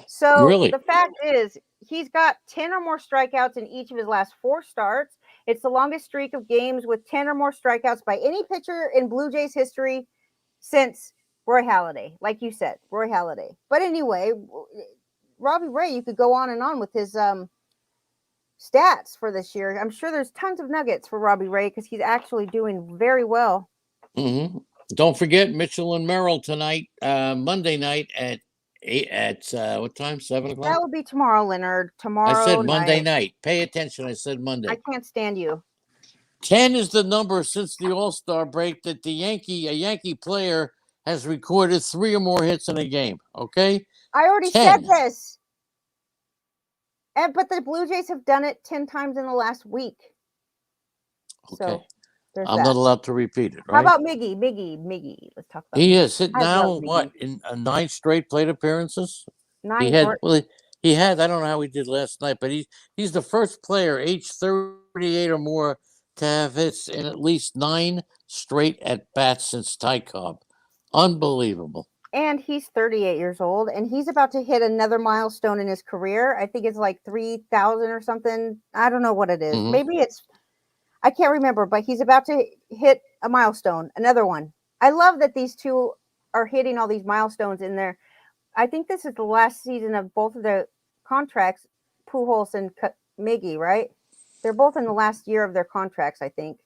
So Really? the fact is, he's got 10 or more strikeouts in each of his last 4 starts. It's the longest streak of games with 10 or more strikeouts by any pitcher in Blue Jays history since Roy Halladay, like you said, Roy Halladay. But anyway, Robbie Ray, you could go on and on with his stats for this year. I'm sure there's tons of nuggets for Robbie Ray because he's actually doing very well. Mm-hmm. Don't forget Mitchell and Merrill tonight, Monday night at what time? 7:00. That will be tomorrow, Leonard. Tomorrow I said Monday night. night. Pay attention. I said Monday. I can't stand you. 10 is the number since the All-Star break that a Yankee player has recorded 3 or more hits in a game. Okay? I already 10. said this. But the Blue Jays have done it 10 times in the last week. Okay. So there's I'm that. not allowed to repeat it, How right? about Miggy? Let's talk about He Miggy. is hit I now love what Miggy. in 9 straight plate appearances. 9 He had or- well, he had I don't know how he did last night, but he's the first player age 38 or more to have hits in at least 9 straight at bats since Ty Cobb. Unbelievable. and he's 38 years old, and he's about to hit another milestone in his career. I think it's like 3,000 or something. I don't know what it is. Mhm. Maybe I can't remember, but he's about to hit a milestone, another one. I love that these two are hitting all these milestones in there. I think this is the last season of both of the contracts, Pujols and Miggy, right? They're both in the last year of their contracts, I think.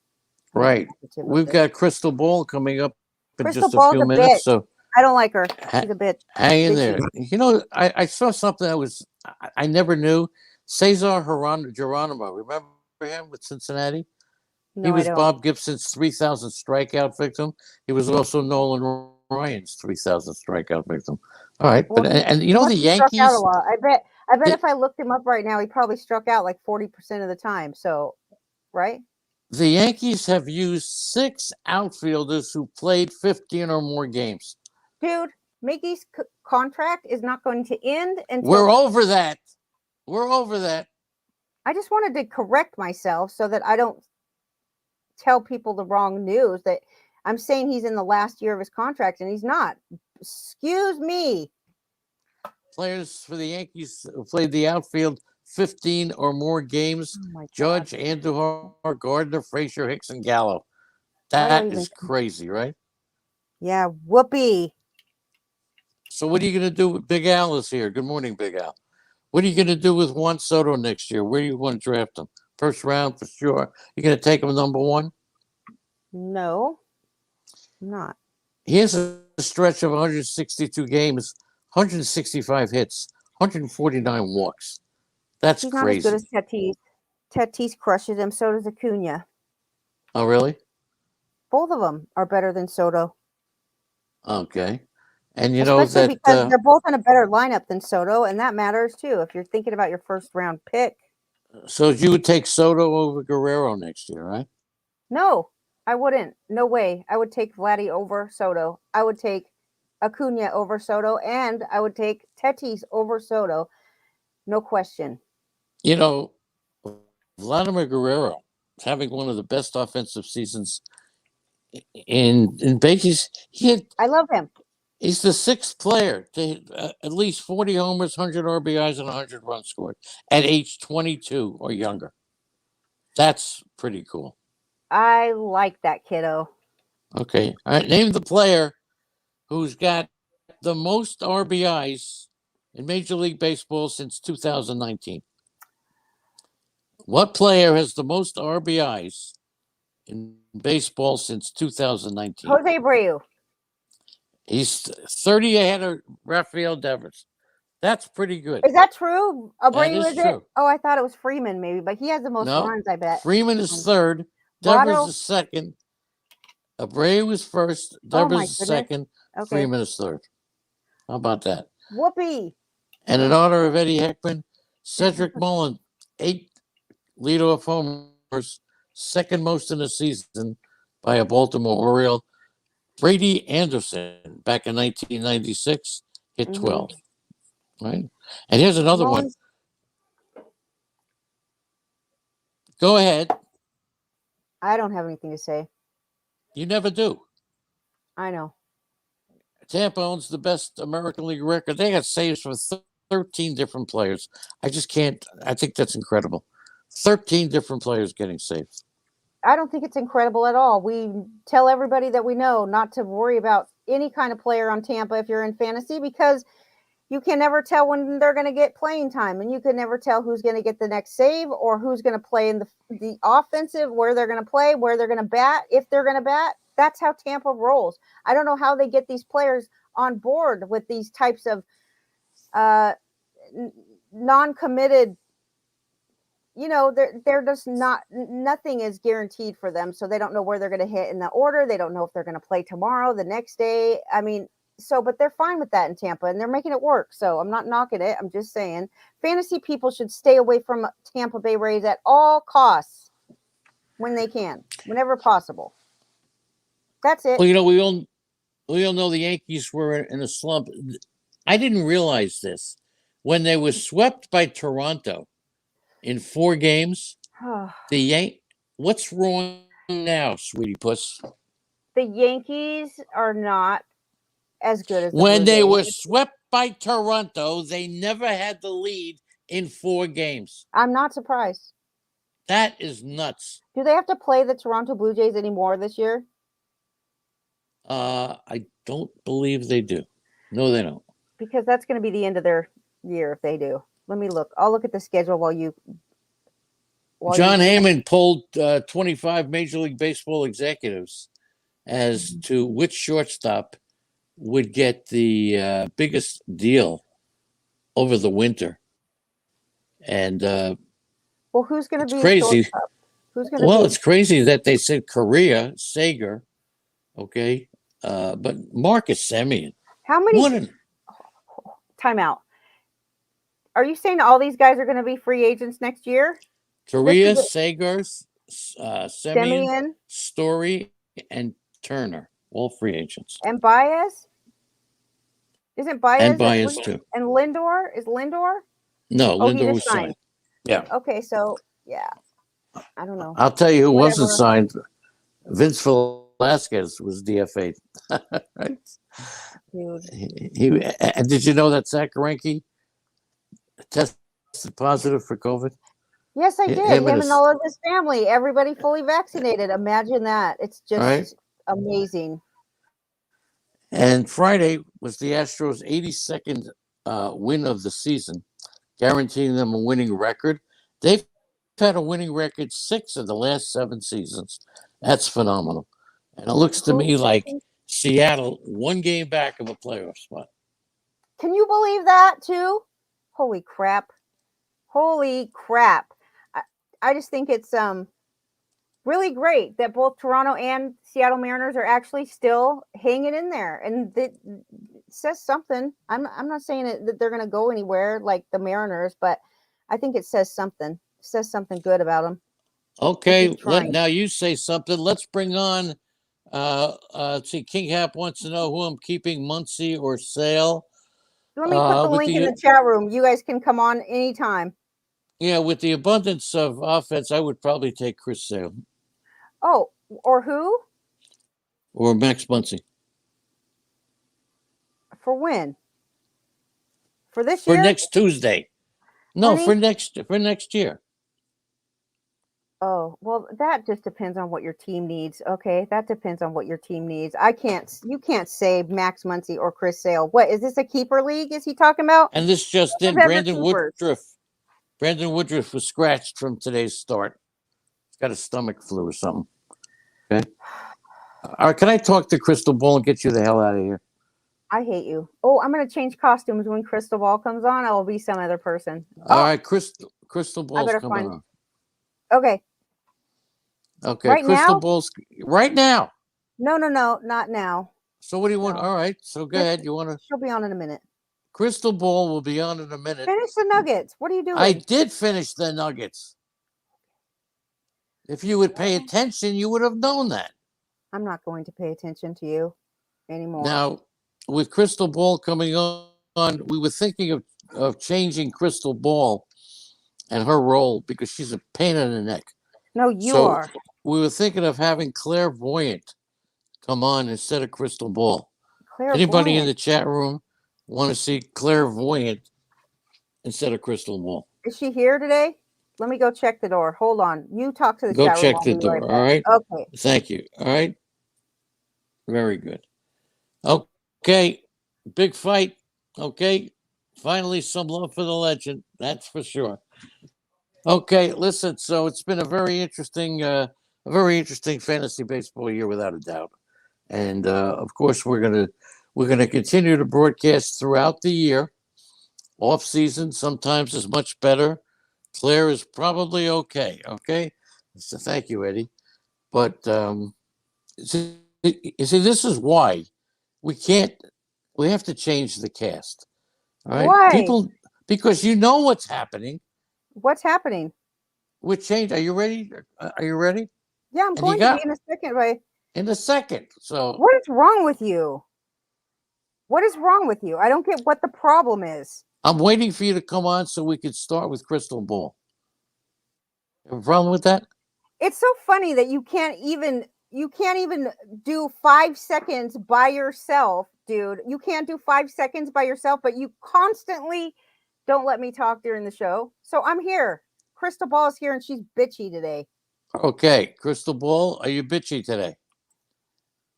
Right. We've got Crystal Ball coming up in Crystal just a Ball's few a minutes, bitch. so I don't like her. She's a bit. hang in bitchy. there. You know, I saw something I never knew. Cesar Geronimo, remember him with Cincinnati? No, He was I don't. Bob Gibson's 3,000 strikeout victim. He was also Nolan Ryan's 3,000 strikeout victim. All right, Well, but and you know the Must have struck out a Yankees. lot. I bet The- if I looked him up right now, he probably struck out like 40% of the time. So, right? The Yankees have used 6 outfielders who played 15 or more games. Dude, Mickey's contract is not going to end until. We're over that. We're over that. I just wanted to correct myself so that I don't tell people the wrong news that I'm saying he's in the last year of his contract and he's not. Excuse me. Players for the Yankees who played the outfield 15 or more games. Oh my God. Judge, Andujar, Gardner, Frazier, Hicks, and Gallo. Why do I That even- is crazy, right? Yeah, whoopee. So what are you going to do with Big Al is here? Good morning, Big Al. What are you going to do with Juan Soto next year? Where do you want to draft him? First round for sure. You're going to take him number 1? No, I'm not. He has a stretch of 162 games, 165 hits, 149 walks. That's He's not crazy. as good as Tatis. Tatis crushes him. So does Acuna. Oh, really? Both of them are better than Soto. Okay. And you Especially know that because they're both in a better lineup than Soto, and that matters too. If you're thinking about your first round pick, so you would take Soto over Guerrero next year, right? no, I wouldn't. No way. I would take Vladdy over Soto. I would take Acuna over Soto, and I would take Tatis over Soto. No question. You know, Vladimir Guerrero is having one of the best offensive seasons in baseball. I love him. He's the 6th player to hit, at least 40 homers, 100 RBIs, and 100 runs scored at age 22 or younger. That's pretty cool. I like that kiddo. Okay. All right. Name the player who's got the most RBIs in Major League Baseball since 2019. What player has the most RBIs in baseball since 2019? Jose Abreu. He's 30 ahead of Rafael Devers. That's pretty good. Is that true? Abreu is is it? true. Oh, I thought it was Freeman maybe, but he has the most No. runs, I bet. Freeman is 3rd. Votto? Devers is 2nd. Abreu is 1st. Oh, my Devers is goodness. 2nd. Okay. Freeman is 3rd. How about that? Whoopee. And in honor of Eddie Heckman, Cedric Mullen, 8 leadoff homers, 2nd most in the season by a Baltimore Oriole. Brady Anderson, back in 1996, hit 12. right? And here's another one. Mullins, Go ahead. I don't have anything to say. You never do. I know. Tampa owns the best American League record. They got saves from 13 different players. I just can't. I think that's incredible. 13 different players getting saves. I don't think it's incredible at all. We tell everybody that we know not to worry about any kind of player on Tampa if you're in fantasy, because you can never tell when they're going to get playing time, and you can never tell who's going to get the next save or who's going to play in the offensive, where they're going to play, where they're going to bat, if they're going to bat. That's how Tampa rolls. I don't know how they get these players on board with these types of non-committed. They're just not. Nothing is guaranteed for them, so they don't know where they're going to hit in the order. They don't know if they're going to play tomorrow, the next day. I mean, but they're fine with that in Tampa, and they're making it work. So I'm not knocking it. I'm just saying, fantasy people should stay away from Tampa Bay Rays at all costs when they can, whenever possible. That's it. Well, we all know the Yankees were in a slump. I didn't realize this when they were swept by Toronto in 4 games. What's wrong now, sweetie puss? The Yankees are not as good as when they were swept by Toronto. They never had the lead in 4 games. I'm not surprised. That is nuts. Do they have to play the Toronto Blue Jays anymore this year? I don't believe they do. No, they don't. Because that's going to be the end of their year if they do. Let me look. I'll look at the schedule while you. John Heyman polled 25 Major League Baseball executives as to which shortstop would get the biggest deal over the winter. And who's going to be crazy? Who's going to it's crazy that they said Correa, Sager, okay, but Marcus Semien. How many? Timeout. Are you saying all these guys are going to be free agents next year? Correa, Sager, Semien, Story, and Turner, all free agents. And Baez? Isn't Baez? And Baez too. And Lindor? Is Lindor? No, Lindor was signed. Yeah. Okay, so yeah. I don't know. I'll tell you who wasn't signed. Vince Velasquez was DFA'd. Right? Dude. Did you know that Zach Greinke tested positive for COVID? Yes, I did. Him and all of his family, everybody fully vaccinated. Imagine that. It's just amazing. And Friday was the Astros' 82nd win of the season, guaranteeing them a winning record. They've had a winning record 6 of the last 7 seasons. That's phenomenal. And it looks to me like Seattle 1 game back of a playoff spot. Can you believe that too? Holy crap. Holy crap. I just think it's really great that both Toronto and Seattle Mariners are actually still hanging in there. And it says something. I'm not saying that they're going to go anywhere like the Mariners, but I think it says something. It says something good about them. Okay, now you say something. Let's bring on, see, King Hap wants to know who I'm keeping, Muncy or Sale. Let me put the link in the chat room. You guys can come on anytime. Yeah, with the abundance of offense, I would probably take Chris Sale. Oh, or who? Or Max Muncy. For when? For this year? For next Tuesday. No, for next year. Oh, well, that just depends on what your team needs. Okay, that depends on what your team needs. You can't say Max Muncy or Chris Sale. What, is this a keeper league? Is he talking about? And this just in, Brandon Woodruff was scratched from today's start. He's got a stomach flu or something. Okay. All right, can I talk to Crystal Ball and get you the hell out of here? I hate you. Oh, I'm going to change costumes when Crystal Ball comes on. I will be some other person. All right, Crystal Ball's coming on. Okay. Okay, right Crystal now? Ball's right now. No, not now. So what do you want? All right, so go ahead. You want to? She'll be on in a minute. Crystal Ball will be on in a minute. Finish the Nuggets. What are you doing? I did finish the Nuggets. If you would pay attention, you would have known that. I'm not going to pay attention to you anymore. Now, with Crystal Ball coming on, we were thinking of of changing Crystal Ball and her role because she's a pain in the neck. No, you So are. we were thinking of having Clairvoyant come on instead of Crystal Ball. Anybody in Clairvoyant. the chat room want to see Clairvoyant instead of Crystal Ball? Is she here today? Let me go check the door. Hold on. You talk to the Go chat room. check I'll the be door. right All right. back. Okay. Thank you. All right. Very good. Okay. Big fight. Okay. Finally, some love for the legend. That's for sure. Okay. Listen. So it's been a very interesting fantasy baseball year, without a doubt. And of course, we're gonna continue to broadcast throughout the year. Off season sometimes is much better. Claire is probably okay. Okay. So thank you, Eddie. But see, this is why we can't. We have to change the cast. All right, Why? people, because you know what's happening. What's happening? We change. Are you ready? Are you ready? Yeah, I'm And you going to be got in a second, right? in a second. So What is wrong with you? What is wrong with you? I don't get what the problem is. I'm waiting for you to come on so we could start with Crystal Ball. Have a problem with that? It's so funny that you can't even do 5 seconds by yourself, dude. You can't do 5 seconds by yourself, but you constantly don't let me talk during the show. So I'm here. Crystal Ball is here and she's bitchy today. Okay, Crystal Ball, are you bitchy today?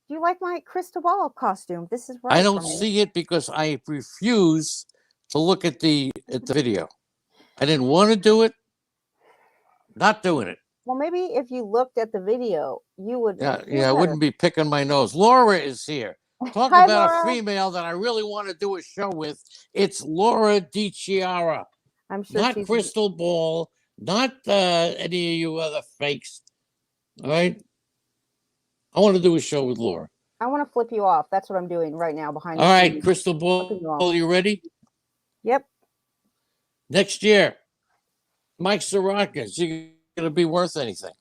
Do you like my Crystal Ball costume? This is right. I don't see it because I refuse to look at the video. I didn't want to do it. Not doing it. Well, maybe if you looked at the video, you would. Yeah, I wouldn't be picking my nose. Laura is here. Talk Hi, about Laura. a female that I really want to do a show with. It's Laura DiChiara. I'm sure Not she's Crystal Ball, not any of you other fakes. All right? I want to do a show with Laura. I want to flip you off. That's what I'm doing right now behind All the right, scenes. Crystal Ball, you ready? Yep. Next year, Mike Soroka, is he going to be worth anything?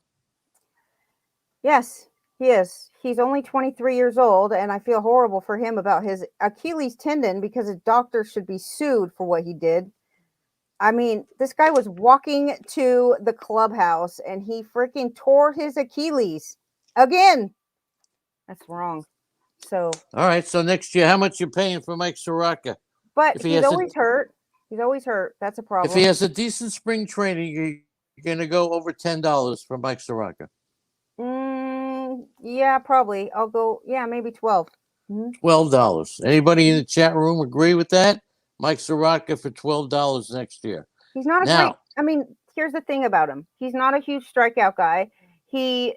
Yes, he is. He's only 23 years old, and I feel horrible for him about his Achilles tendon because his doctor should be sued for what he did. I mean, this guy was walking to the clubhouse and he freaking tore his Achilles again. That's wrong. So, all right. So next year, how much you paying for Mike Soroka? but he's always hurt. He's always hurt. That's a problem. If he has a decent spring training, you're going to go over $10 for Mike Soroka. Yeah, probably. I'll go. Yeah, maybe 12. $12. Anybody in the chat room agree with that? Mike Soroka for $12 next year. He's not a great. I mean, here's the thing about him. He's not a huge strikeout guy. He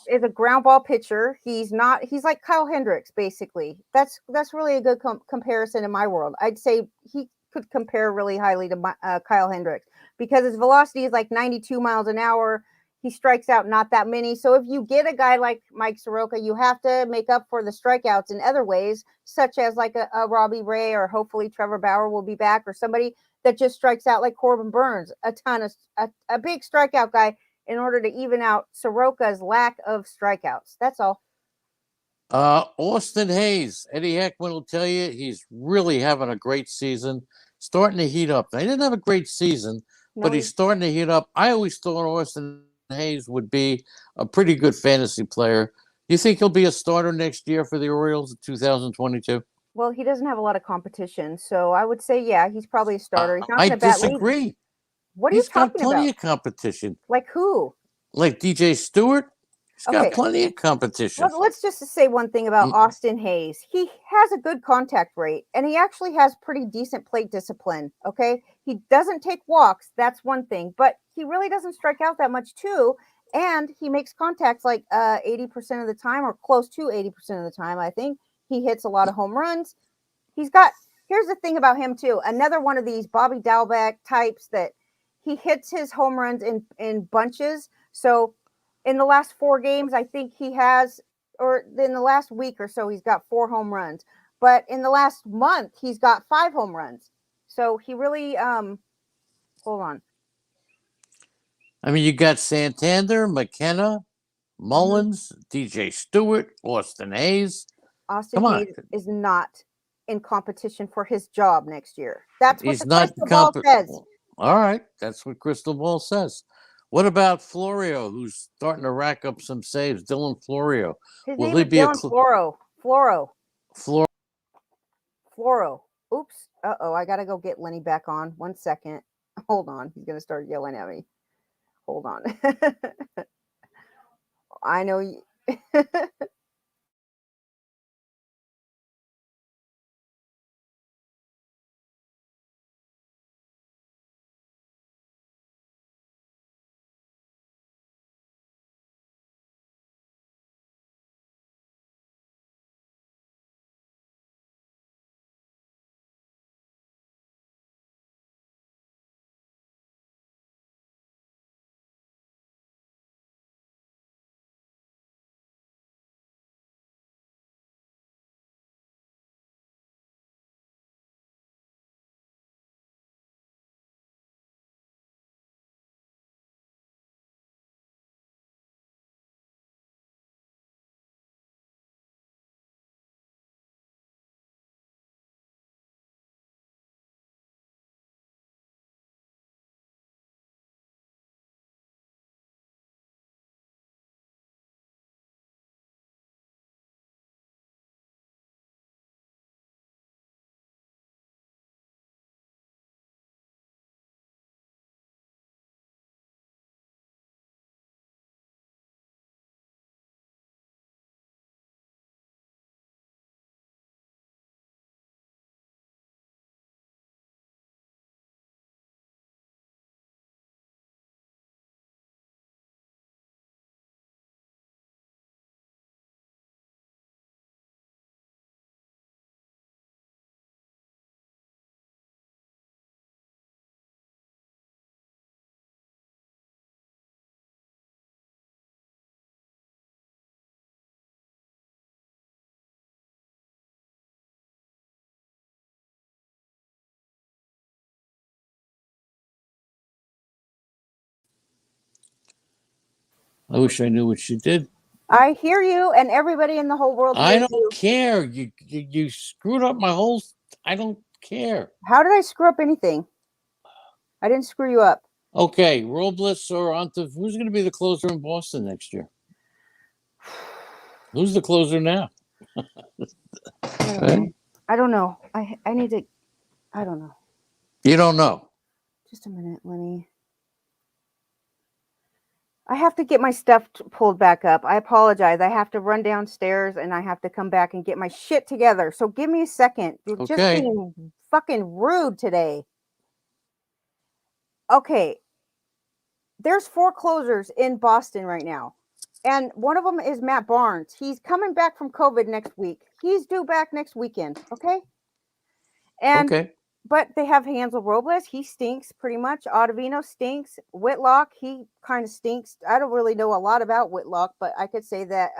is a ground ball pitcher. He's not. He's like Kyle Hendricks, basically. That's really a good comparison in my world. I'd say he could compare really highly to Kyle Hendricks because his velocity is like 92 miles an hour. He strikes out not that many. So if you get a guy like Mike Soroka, you have to make up for the strikeouts in other ways, such as like a Robbie Ray, or hopefully Trevor Bauer will be back, or somebody that just strikes out like Corbin Burns, a big strikeout guy, in order to even out Soroka's lack of strikeouts. That's all. Austin Hayes, Eddie Heckman will tell you he's really having a great season, starting to heat up. He didn't have a great season, but he's starting to heat up. I always thought Austin Hayes would be a pretty good fantasy player. You think he'll be a starter next year for the Orioles in 2022? Well, he doesn't have a lot of competition, so I would say, yeah, he's probably a starter. He's not I going to bat disagree. league. What are you talking about? He's got plenty of competition. Like who? Like DJ Stewart? He's got plenty of competition. Let's just say one thing about Austin Hayes. He has a good contact rate, and he actually has pretty decent plate discipline, okay? He doesn't take walks. That's one thing. But he really doesn't strike out that much, too. And he makes contacts like 80% of the time, or close to 80% of the time, I think. He hits a lot of home runs. Here's the thing about him, too. Another one of these Bobby Dalbec types that he hits his home runs in bunches. So in the last 4 games, I think he has, or in the last week or so, he's got 4 home runs. But in the last month, he's got 5 home runs. So he really, hold on. I mean, you got Santander, McKenna, Mullins, DJ Stewart, Austin Hayes. Austin Hayes is not in competition for his job next year. That's what He's the not crystal ball says. All right, that's what crystal ball says. What about Florio, who's starting to rack up some saves? Dylan Florio. His Will name he is be a Dylan Floro. Floro. Flor? Floro. Oops. Uh-oh, I got to go get Lenny back on. 1 second. Hold on. He's going to start yelling at me. Hold on. I know you. I wish I knew what she did. I hear you, and everybody in the whole world I hears don't you. care. You screwed up my whole. I don't care. How did I screw up anything? I didn't screw you up. Okay, Robles or Anta, who's going to be the closer in Boston next year? Who's the closer now? I don't know. I need to. I don't know. You don't know. Just a minute, Lenny. I have to get my stuff pulled back up. I apologize. I have to run downstairs and I have to come back and get my shit together. So give me a second. You're just Okay. being fucking rude today. Okay. There's 4 closers in Boston right now. And one of them is Matt Barnes. He's coming back from COVID next week. He's due back next weekend. Okay. And Okay. but they have Hansel Robles. He stinks pretty much. Ottavino stinks. Whitlock, he kind of stinks. I don't really know a lot about Whitlock, but I could say that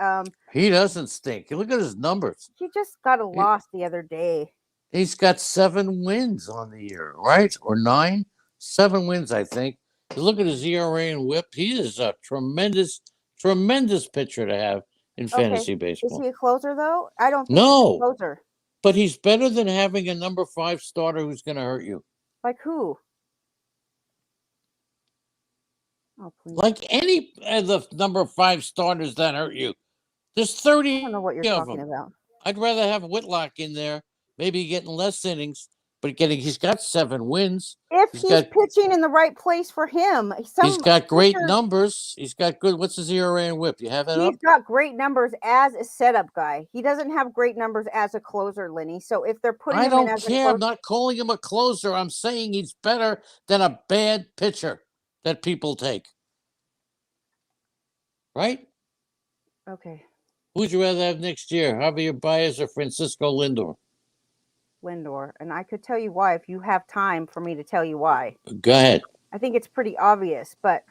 He doesn't stink. Look at his numbers. he just got a loss the other day. He's got 7 wins on the year, right? Or 9? 7 wins, I think. You look at his ERA and WHIP. He is a tremendous, tremendous pitcher to have in fantasy baseball. Is he a closer though? I don't think he's a closer. But he's better than having a number 5 starter who's going to hurt you. Like who? Oh, please. Like any of the number 5 starters that hurt you. There's 30 I don't know what you're talking about. I'd rather have Whitlock in there, maybe getting less innings, but he's got 7 wins. If he's pitching in the right place for him. He's got great numbers. He's got good. What's his ERA and WHIP? You have that up? He's got great numbers as a setup guy. He doesn't have great numbers as a closer, Lenny. So if they're putting him in as a closer, I'm not calling him a closer. I'm saying he's better than a bad pitcher that people take. Right? Okay. Who would you rather have next year, Javier Baez or Francisco Lindor? Lindor. And I could tell you why if you have time for me to tell you why. Go ahead. I think it's pretty obvious, but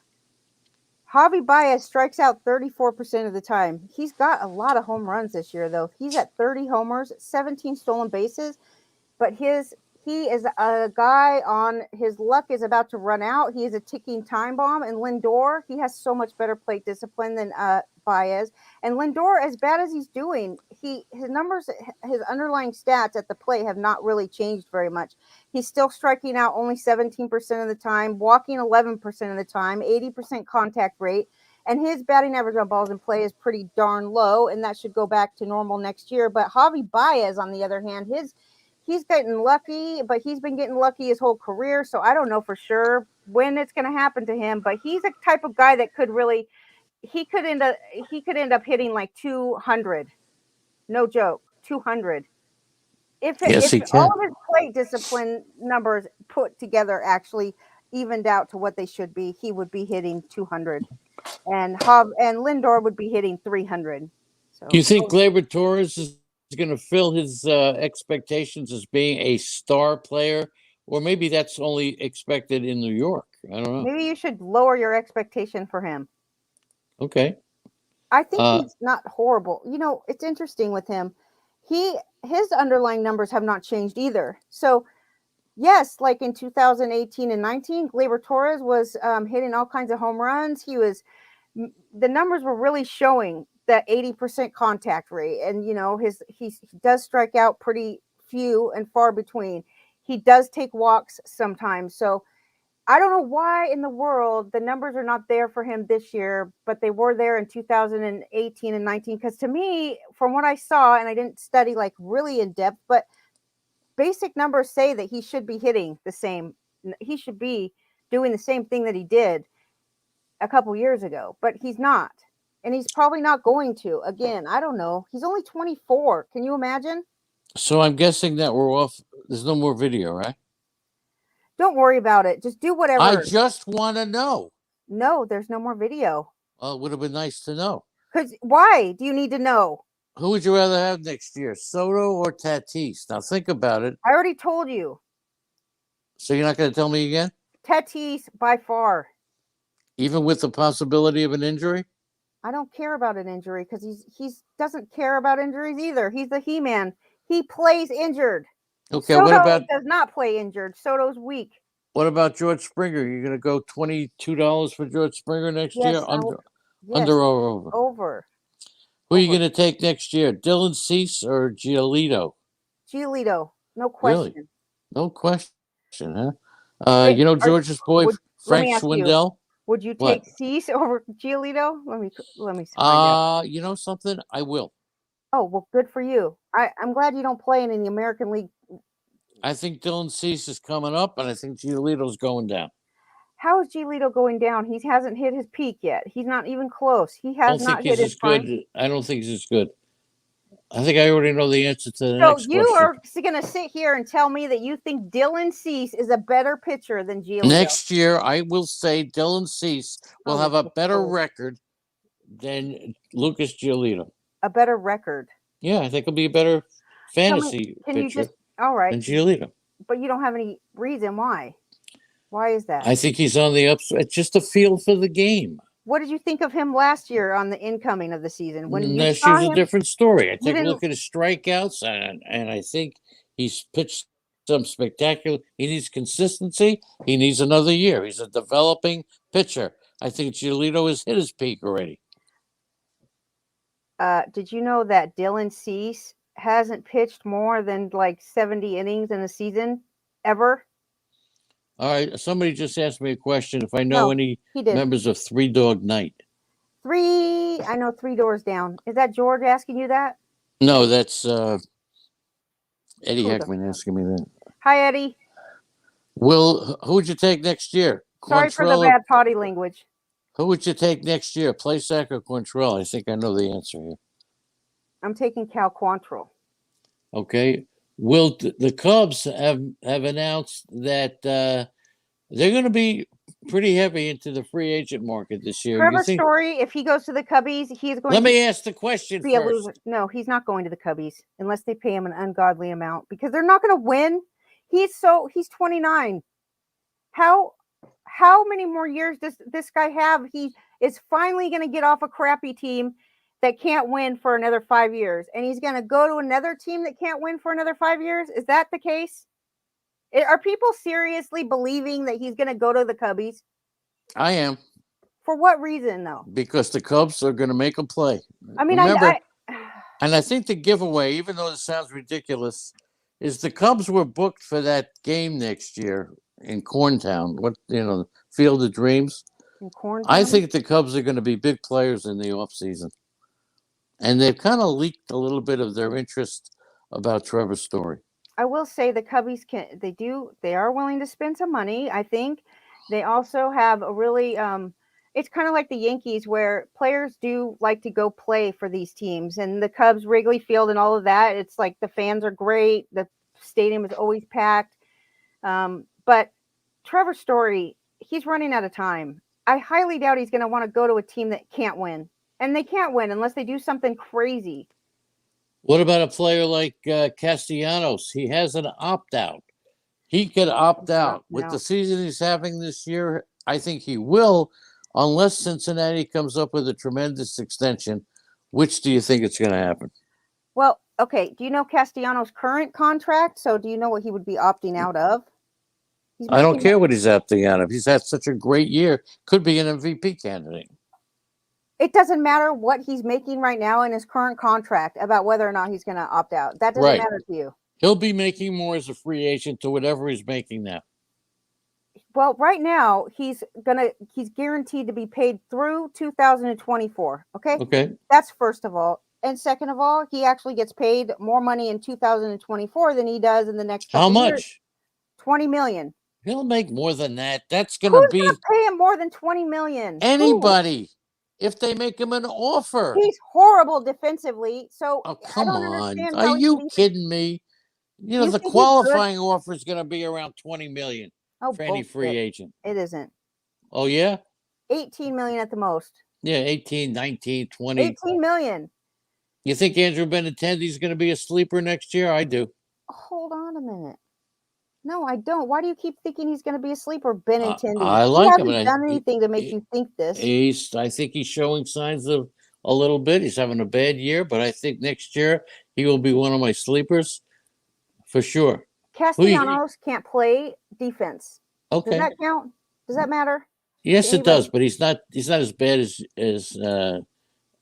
Javi Baez strikes out 34% of the time. He's got a lot of home runs this year, though. He's at 30 homers, 17 stolen bases, but his He is a guy on his luck is about to run out. He is a ticking time bomb. And Lindor, he has so much better plate discipline than Baez. And Lindor, as bad as he's doing, his numbers, his underlying stats at the plate have not really changed very much. He's still striking out only 17% of the time, walking 11% of the time, 80% contact rate. And his batting average on balls in play is pretty darn low, and that should go back to normal next year. But Javi Baez, on the other hand, he's getting lucky, but he's been getting lucky his whole career. So I don't know for sure when it's going to happen to him. But he's a type of guy that could really, he could end up hitting like 200. No joke, 200. Yes, he If all can. of his plate discipline numbers put together actually evened out to what they should be, he would be hitting 200, and Lindor would be hitting 300. Do you So think Gleyber Torres is going to fill his expectations as being a star player, or maybe that's only expected in New York? I don't know. maybe you should lower your expectation for him. Okay. I think he's not horrible. You know, it's interesting with him. His underlying numbers have not changed either. So yes, like in 2018 and 19, Gleyber Torres was hitting all kinds of home runs. The numbers were really showing that 80% contact rate, and you know he does strike out pretty few and far between. He does take walks sometimes. So I don't know why in the world the numbers are not there for him this year, but they were there in 2018 and 19. Because to me, from what I saw, and I didn't study like really in depth, but basic numbers say that he should be hitting the same. He should be doing the same thing that he did a couple years ago, but he's not. And he's probably not going to. Again, I don't know. He's only 24. Can you imagine? So I'm guessing that we're off. There's no more video, right? Don't worry about it. Just do I whatever. just want to know. No, there's no more video. Well, it would have been nice to know. Because why do you need to know? Who would you rather have next year, Soto or Tatis? Now think about it. I already told you. So you're not going to tell me again? Tatis by far. Even with the possibility of an injury? I don't care about an injury because he's doesn't care about injuries either. He's the He-Man. He plays injured. Okay, Soto what about does not play injured. Soto's weak. George Springer? You're going to go $22 for George Springer next Yes, year? yes, Under or over? over. Who are you going to take next year? Dylan Cease or Giolito? Giolito, no Really? question. No question, huh? You know George's boy, let Frank me ask you, Schwindel? would you What? take Cease over Giolito? Let me find out. You know something? I will. Oh, well, good for you. I'm glad you don't play in the American League. I think Dylan Cease is coming up, and I think Giolito's going down. How is Giolito going down? He hasn't hit his peak yet. He's not even close. He I has don't not think hit he's his as prime. good. I don't think he's as good. I think I already know the answer to the So next you question. are going to sit here and tell me that you think Dylan Cease is a better pitcher than Giolito? Next year, I will say Dylan Cease will have a better record than Lucas Giolito. A better record? Yeah, I think he'll be a better fantasy pitcher all right, than Giolito. But you don't have any reason why. Why is that? I think he's on the upside. It's just a feel for the game. What did you think of him last year on the incoming of the season? When you saw him, a different story. I take a look at his strikeouts, and I think he's pitched some spectacular. He needs consistency. He needs another year. He's a developing pitcher. I think Giolito has hit his peak already. Did you know that Dylan Cease hasn't pitched more than like 70 innings in a season ever? All right. Somebody just asked me a question. If I know any members of Three Dog Night. I know Three Doors Down. Is that George asking you that? No, that's Eddie Heckman asking me that. Hi, Eddie. Who would you take next year? Sorry for the bad potty language. Who would you take next year, Plesac or Quantrill? I think I know the answer here. I'm taking Cal Quantrill. Okay. Will the Cubs have announced that they're going to be pretty heavy into the free agent market this year? Trevor Story, if he goes to the Cubbies, he's going. Let me ask the question be first. A loser. No, he's not going to the Cubbies unless they pay him an ungodly amount because they're not going to win. He's 29. How many more years does this guy have? He is finally going to get off a crappy team that can't win for another 5 years. And he's going to go to another team that can't win for another 5 years. Is that the case? Are people seriously believing that he's going to go to the Cubbies? I am, For what reason, though? because the Cubs are going to make a play. I mean, Remember, and I think the giveaway, even though it sounds ridiculous, is the Cubs were booked for that game next year in Corntown. Field of Dreams. in Corntown? I think the Cubs are going to be big players in the offseason. And they've kind of leaked a little bit of their interest about Trevor Story. I will say the Cubbies they are willing to spend some money. I think they also have a really it's kind of like the Yankees where players do like to go play for these teams, and the Cubs, Wrigley Field and all of that. It's like the fans are great. The stadium is always packed. But Trevor Story, he's running out of time. I highly doubt he's going to want to go to a team that can't win, and they can't win unless they do something crazy. What about a player like Castellanos? He has an opt-out. He could opt out. With the season he's having this year, I think he will, unless Cincinnati comes up with a tremendous extension. Which do you think it's going to happen? Well, okay. Do you know Castellanos' current contract? So do you know what he would be opting out of? I don't care what he's opting out of. He's had such a great year. Could be an MVP candidate. It doesn't matter what he's making right now in his current contract about whether or not he's going to opt out. That doesn't matter to you. He'll be making more as a free agent to whatever he's making now. Well, right now he's guaranteed to be paid through 2024. Okay. That's first of all. And second of all, he actually gets paid more money in 2024 than he does in the next couple How years. much? $20 million. He'll make more than that. That's going to be. Who's going to pay him more than $20 million? Anybody. Who? If they make him an offer. He's horrible defensively. So come on. Are you kidding me? The qualifying offer is going to be around $20 million for any free agent. It isn't. Oh, yeah? $18 million at the most. Yeah, 18, 19, 20. $18 million. You think Andrew Benintendi is going to be a sleeper next year? I do. Hold on a minute. No, I don't. Why do you keep thinking he's going to be a sleeper, Benintendi? I like him. He hasn't done anything to make you think this. I think he's showing signs of a little bit. He's having a bad year, but I think next year he will be one of my sleepers for sure. Castellanos can't play defense. Okay. Does that count? Does that matter? Yes, it does, but he's not as bad as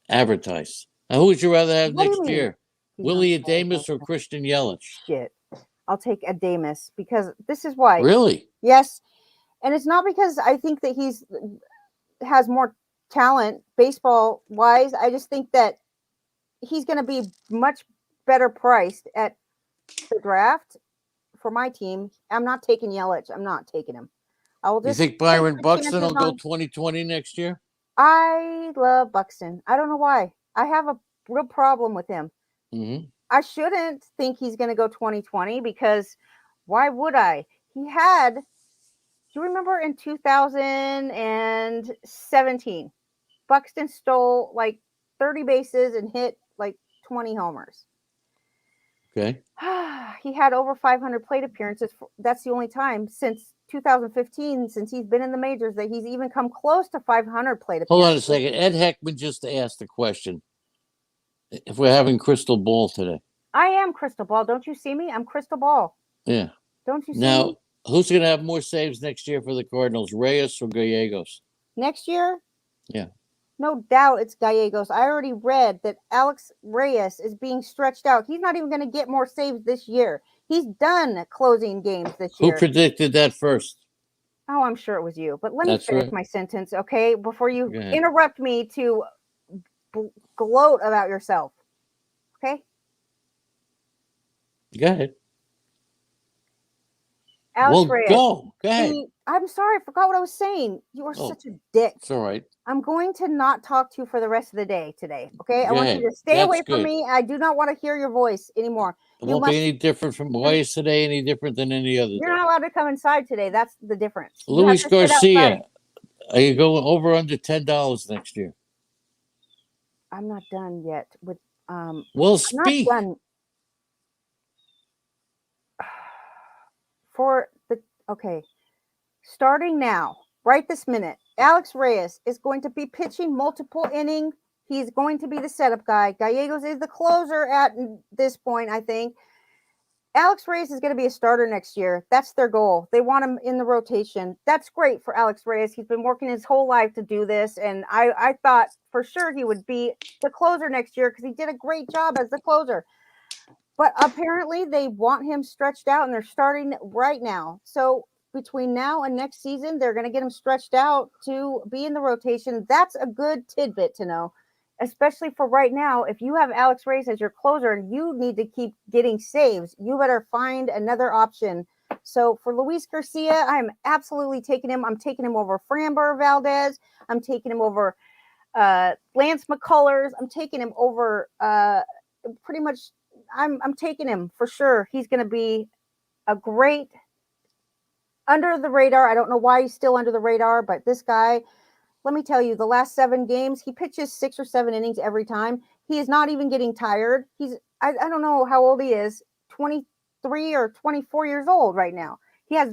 advertised. Now, who would you rather have next year? Willie Adames or Christian Yelich? Shit. I'll take Adames because this is why. Really? Yes. And it's not because I think that has more talent baseball wise. I just think that he's going to be much better priced at the draft for my team. I'm not taking Yelich. I'm not taking him. I will just. You think Byron Buxton will go 2020 next year? I love Buxton. I don't know why. I have a real problem with him. Mm-hmm. I shouldn't think he's going to go 2020 because why would I? Do you remember in 2017, Buxton stole like 30 bases and hit like 20 homers. Okay. He had over 500 plate appearances. That's the only time since 2015, since he's been in the majors, that he's even come close to 500 plate appearances. Hold on a second. Ed Heckman just asked the question. If we're having crystal ball today. I am crystal ball. Don't you see me? I'm crystal ball. Yeah. Don't you see me? Now, who's going to have more saves next year for the Cardinals, Reyes or Gallegos? Next year? Yeah. No doubt it's Gallegos. I already read that Alex Reyes is being stretched out. He's not even going to get more saves this year. He's done closing games this year. Who predicted that first? Oh, I'm sure it was you. But let me finish my sentence, okay? Before you interrupt me to gloat about yourself. Okay? Go ahead. Alex Reyes. Go ahead. I'm sorry, I forgot what I was saying. You are such a dick. It's all right. I'm going to not talk to you for the rest of the day today. Okay? I want you to stay away from me. I do not want to hear your voice anymore. It won't be any different from Reyes today, any different than any other day. You're not allowed to come inside today. That's the difference. Luis Garcia, are you going over under $10 next year? I'm not done yet with well, speak. I'm not done. Starting now, right this minute, Alex Reyes is going to be pitching multiple innings. He's going to be the setup guy. Gallegos is the closer at this point, I think. Alex Reyes is going to be a starter next year. That's their goal. They want him in the rotation. That's great for Alex Reyes. He's been working his whole life to do this, and I thought for sure he would be the closer next year because he did a great job as the closer. But apparently they want him stretched out, and they're starting right now. So between now and next season, they're going to get him stretched out to be in the rotation. That's a good tidbit to know, especially for right now. If you have Alex Reyes as your closer and you need to keep getting saves, you better find another option. So for Luis Garcia, I'm absolutely taking him. I'm taking him over Framber Valdez. I'm taking him over Lance McCullers. I'm taking him over pretty much. I'm taking him for sure. He's going to be a great under the radar. I don't know why he's still under the radar, but this guy, let me tell you, the last 7 games, he pitches 6 or 7 innings every time. He is not even getting tired. I don't know how old he is, 23 or 24 years old right now. He has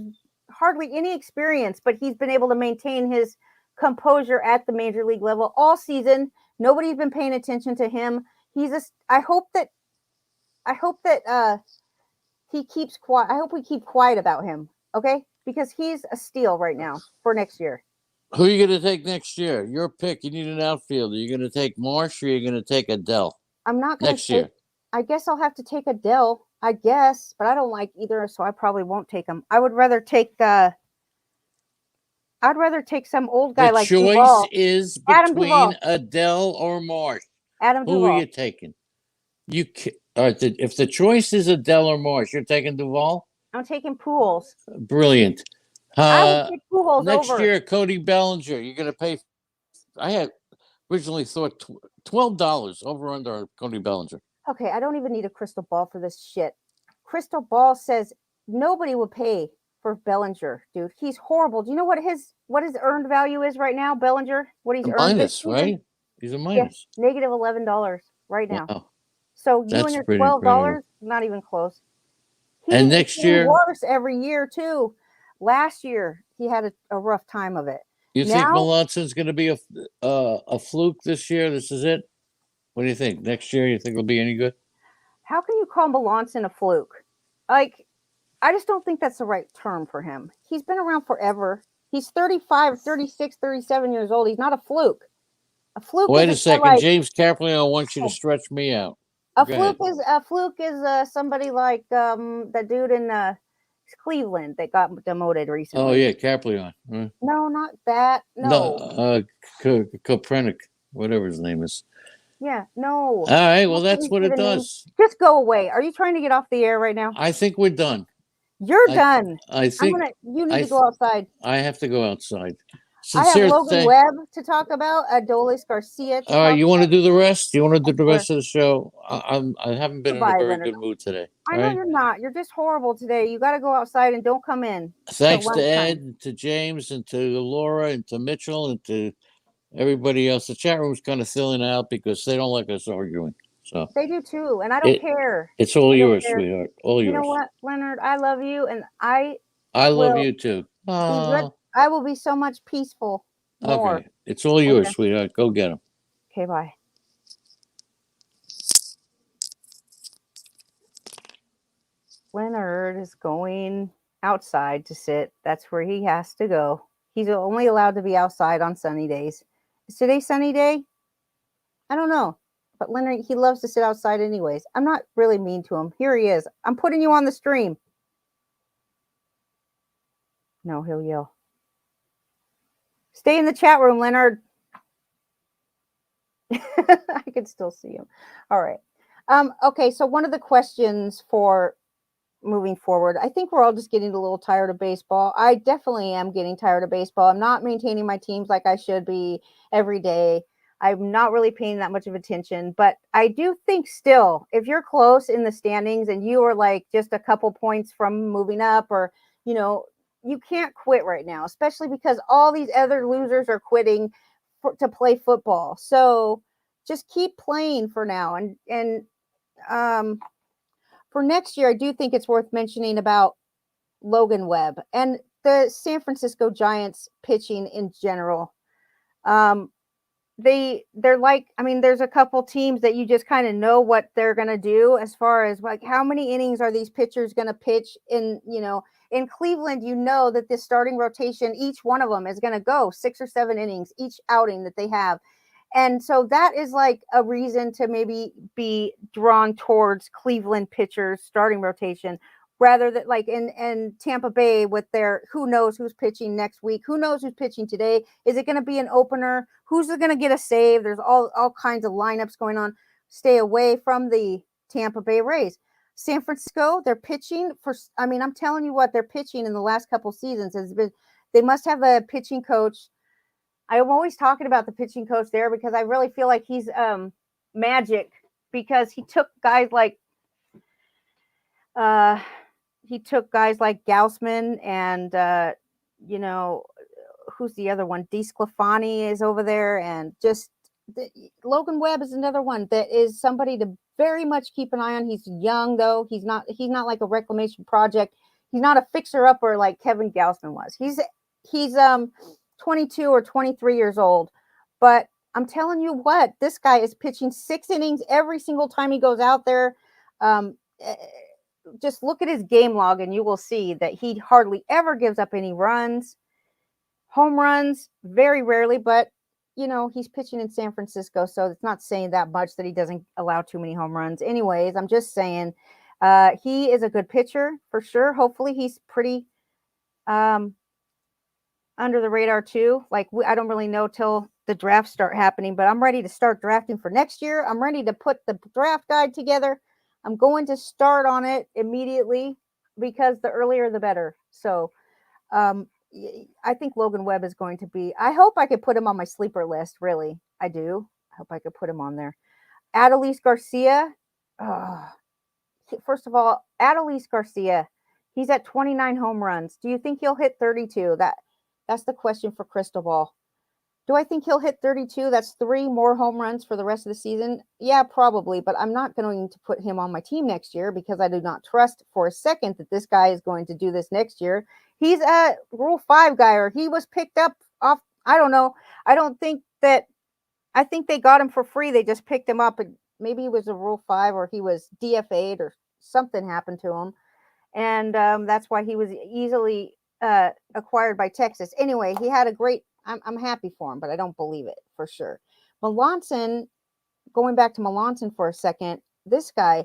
hardly any experience, but he's been able to maintain his composure at the major league level all season. Nobody's been paying attention to him. I hope that he keeps quiet. I hope we keep quiet about him, okay? Because he's a steal right now for next year. Who are you going to take next year? Your pick. You need an outfielder. You're going to take Marsh or you're going to take Adele? I'm not going to next year. I guess I'll have to take Adele, I guess, but I don't like either, so I probably won't take him. I would rather take I'd rather take some old guy like Duvall. The choice is between Adele or Marsh. Adam Duvall. Who are you taking? If the choice is Adele or Marsh, you're taking Duvall? I'm taking Pujols. Brilliant. I would take Pujols next over. year, Cody Bellinger. You're going to pay. I had originally thought $12 over under Cody Bellinger. Okay, I don't even need a crystal ball for this shit. Crystal ball says nobody would pay for Bellinger, dude. He's horrible. Do you know what his earned value is right now, Bellinger? What he's earned minus, right? He's a minus. Yeah, negative $11 right now. Wow. So you and your $12, not even close. And next year, worse every year too. Last year he had a rough time of it. You think Melancon's going to be a fluke this year? This is it. What do you think? Next year, you think it'll be any good? How can you call Melanson a fluke? Like, I just don't think that's the right term for him. He's been around forever. He's 35, 36, 37 years old. He's not a fluke. A fluke. Wait a second. James Capriano wants you to stretch me out. A fluke is somebody like that dude in Cleveland that got demoted recently. Oh yeah, Capriano. No, not that. No. Koprenik, whatever his name is. Yeah, no. All right, well that's what it does. Just go away. Are you trying to get off the air right now? I think we're done. You're done. I think you need to go outside. I have to go outside. I have Logan Webb to talk about, Adolis Garcia. All right, you want to do the rest? You want to do the rest of the show? I haven't been in a very good mood today. I know you're not. You're just horrible today. You got to go outside and don't come in. Thanks to Ed, and to James, and to Laura, and to Mitchell, and to everybody else. The chat room's kind of filling out because they don't like us arguing. So they do too, and I don't care. It's all yours, sweetheart. All yours. You know what, Leonard? I love you, and I love you too. I will be so much peaceful. More. Okay, it's all yours, sweetheart. Go get them. Okay, bye. Leonard is going outside to sit. That's where he has to go. He's only allowed to be outside on sunny days. Is today sunny day? I don't know. But Leonard, he loves to sit outside anyways. I'm not really mean to him. Here he is. I'm putting you on the stream. No, he'll yell. Stay in the chat room, Leonard. I can still see him. All right. Okay, so one of the questions for moving forward, I think we're all just getting a little tired of baseball. I definitely am getting tired of baseball. I'm not maintaining my teams like I should be every day. I'm not really paying that much of attention, but I do think still, if you're close in the standings and you are like just a couple points from moving up, or, you know, you can't quit right now, especially because all these other losers are quitting to play football. So just keep playing for now. And for next year, I do think it's worth mentioning about Logan Webb and the San Francisco Giants pitching in general. they're like, I mean, there's a couple teams that you just kind of know what they're going to do as far as like how many innings are these pitchers going to pitch in, in Cleveland, that this starting rotation, each one of them is going to go 6 or 7 innings each outing that they have. And so that is like a reason to maybe be drawn towards Cleveland pitchers starting rotation rather than like in Tampa Bay with their who knows who's pitching next week, who knows who's pitching today. Is it going to be an opener? Who's going to get a save? There's all kinds of lineups going on. Stay away from the Tampa Bay Rays. San Francisco, they're pitching for, I mean, I'm telling you what, they're pitching in the last couple seasons has been, they must have a pitching coach. I'm always talking about the pitching coach there because I really feel like he's magic because he took guys like Gaussman and who's the other one? DeSclafani is over there, and just Logan Webb is another one that is somebody to very much keep an eye on. He's young though. He's not like a reclamation project. He's not a fixer upper like Kevin Gaussman was. He's 22 or 23 years old, but I'm telling you what, this guy is pitching 6 innings every single time he goes out there. Just look at his game log and you will see that he hardly ever gives up any runs. Home runs, very rarely, but he's pitching in San Francisco, so it's not saying that much that he doesn't allow too many home runs. Anyways, I'm just saying he is a good pitcher for sure. Hopefully he's pretty under the radar too. Like I don't really know till the drafts start happening, but I'm ready to start drafting for next year. I'm ready to put the draft guide together. I'm going to start on it immediately because the earlier the better. So I think Logan Webb is going to be, I hope I could put him on my sleeper list. Really. I do. I hope I could put him on there. Adolis Garcia. First of all, Adolis Garcia, he's at 29 home runs. Do you think he'll hit 32? That's the question for Crystal Ball. Do I think he'll hit 32? That's 3 more home runs for the rest of the season. Yeah, probably, but I'm not going to put him on my team next year because I do not trust for a second that this guy is going to do this next year. He's a Rule 5 guy, or he was picked up off, I don't know. I think they got him for free. They just picked him up, and maybe he was a Rule 5 or he was DFA'd or something happened to him. And that's why he was easily acquired by Texas. Anyway, he had a great, I'm happy for him, but I don't believe it for sure. Melanson, going back to Melanson for a second, this guy,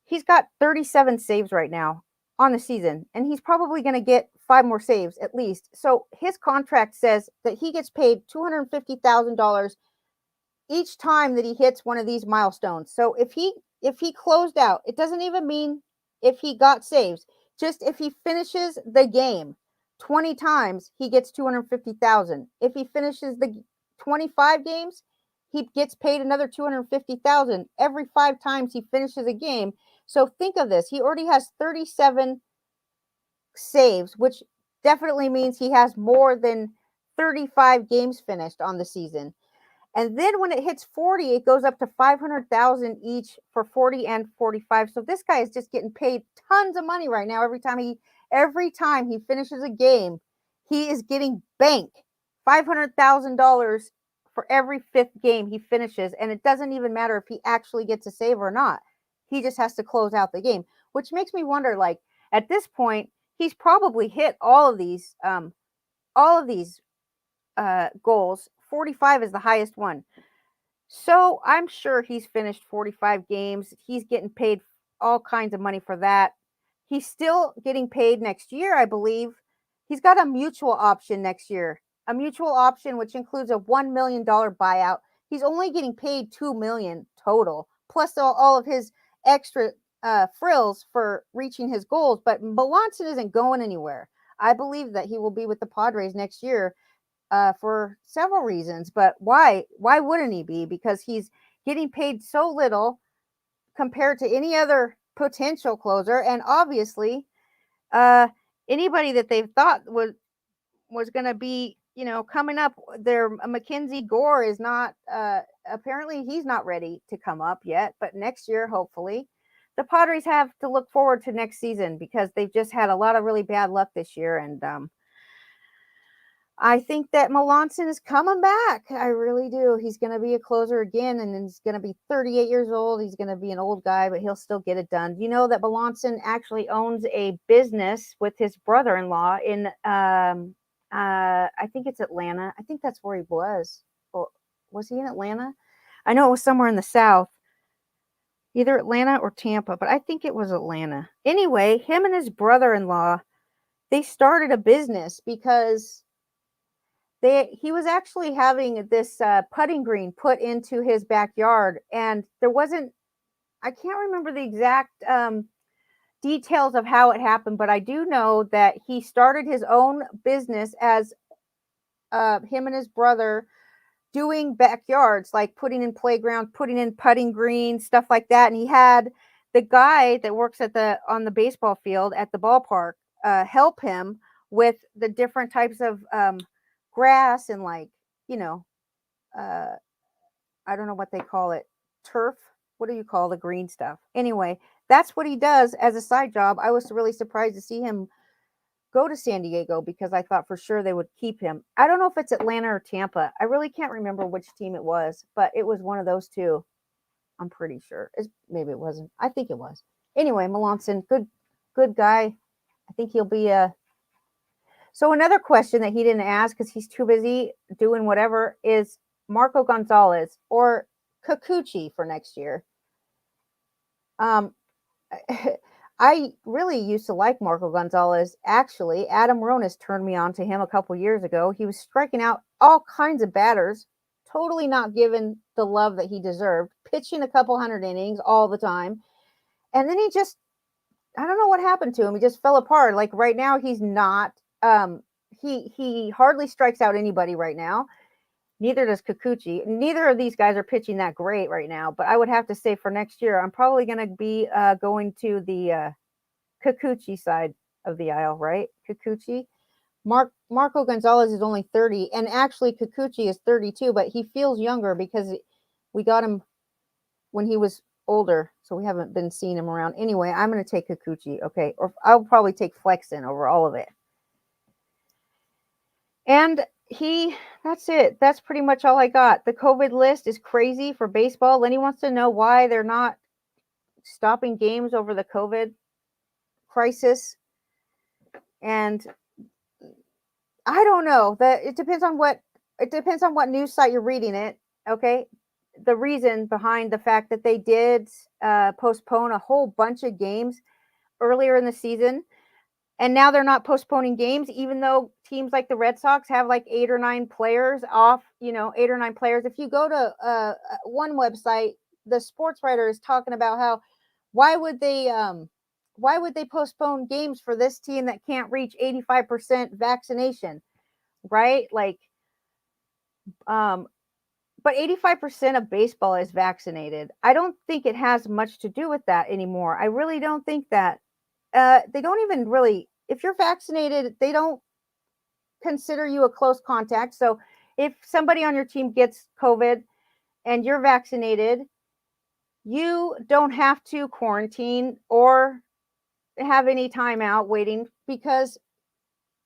he's got 37 saves right now on the season, and he's probably going to get 5 more saves at least. So his contract says that he gets paid $250,000 each time that he hits one of these milestones. So if he closed out, it doesn't even mean if he got saves, just if he finishes the game 20 times, he gets $250,000. If he finishes the 25 games, he gets paid another $250,000 every 5 times he finishes a game. So think of this. He already has 37 saves, which definitely means he has more than 35 games finished on the season. And then when it hits 40, it goes up to 500,000 each for 40 and 45. So this guy is just getting paid tons of money right now. Every time he finishes a game, he is getting bank $500,000 for every 5th game he finishes. And it doesn't even matter if he actually gets a save or not. He just has to close out the game, which makes me wonder, like, at this point, he's probably hit all of these goals. 45 is the highest one. So I'm sure he's finished 45 games. He's getting paid all kinds of money for that. He's still getting paid next year, I believe. He's got a mutual option next year, a mutual option which includes a $1 million buyout. He's only getting paid $2 million total, plus all of his extra frills for reaching his goals. But Melanson isn't going anywhere. I believe that he will be with the Padres next year. For several reasons, but why wouldn't he be? Because he's getting paid so little compared to any other potential closer, and obviously anybody that they thought was going to be coming up there, Mackenzie Gore is not apparently he's not ready to come up yet, but next year hopefully. The Padres have to look forward to next season because they've just had a lot of really bad luck this year, and I think that Melanson is coming back. I really do. He's going to be a closer again, and he's going to be 38 years old. He's going to be an old guy, but he'll still get it done. You know that Melanson actually owns a business with his brother-in-law in, I think it's Atlanta. I think that's where he was. Or was he in Atlanta? I know it was somewhere in the South, either Atlanta or Tampa, but I think it was Atlanta. Anyway, him and his brother-in-law, they started a business because he was actually having this putting green put into his backyard, and there wasn't, I can't remember the exact details of how it happened, but I do know that he started his own business as him and his brother doing backyards, like putting in playgrounds, putting in putting greens, stuff like that. And he had the guy that works on the baseball field at the ballpark help him with the different types of grass and, like, you know, uh, I don't know what they call it, turf. What do you call the green stuff? Anyway, that's what he does as a side job. I was really surprised to see him go to San Diego because I thought for sure they would keep him. I don't know if it's Atlanta or Tampa. I really can't remember which team it was, but it was one of those two. I'm pretty sure. Maybe it wasn't. I think it was. Anyway, Melanson, good guy. I think he'll be a. So another question that he didn't ask because he's too busy doing whatever is Marco Gonzalez or Kikuchi for next year. I really used to like Marco Gonzalez. Actually, Adam Ronis turned me on to him a couple years ago. He was striking out all kinds of batters, totally not given the love that he deserved, pitching a couple hundred innings all the time. And then I don't know what happened to him. He just fell apart. Like right now, he's not, he hardly strikes out anybody right now. Neither does Kikuchi. Neither of these guys are pitching that great right now. But I would have to say for next year, I'm probably going to be going to the Kikuchi side of the aisle, right? Kikuchi. Marco Gonzalez is only 30, and actually Kikuchi is 32, but he feels younger because we got him when he was older, so we haven't been seeing him around. Anyway, I'm going to take Kikuchi, okay? Or I'll probably take Flexen over all of it. And that's it. That's pretty much all I got. The COVID list is crazy for baseball. Lenny wants to know why they're not stopping games over the COVID crisis. And I don't know. It depends on what news site you're reading it. Okay. The reason behind the fact that they did postpone a whole bunch of games earlier in the season. And now they're not postponing games, even though teams like the Red Sox have like 8 or 9 players off, 8 or 9 players. If you go to one website, the sports writer is talking about how why would they postpone games for this team that can't reach 85% vaccination, right? Like, but 85% of baseball is vaccinated. I don't think it has much to do with that anymore. I really don't think that. They don't even really, if you're vaccinated, they don't consider you a close contact. So if somebody on your team gets COVID and you're vaccinated, you don't have to quarantine or have any time out waiting because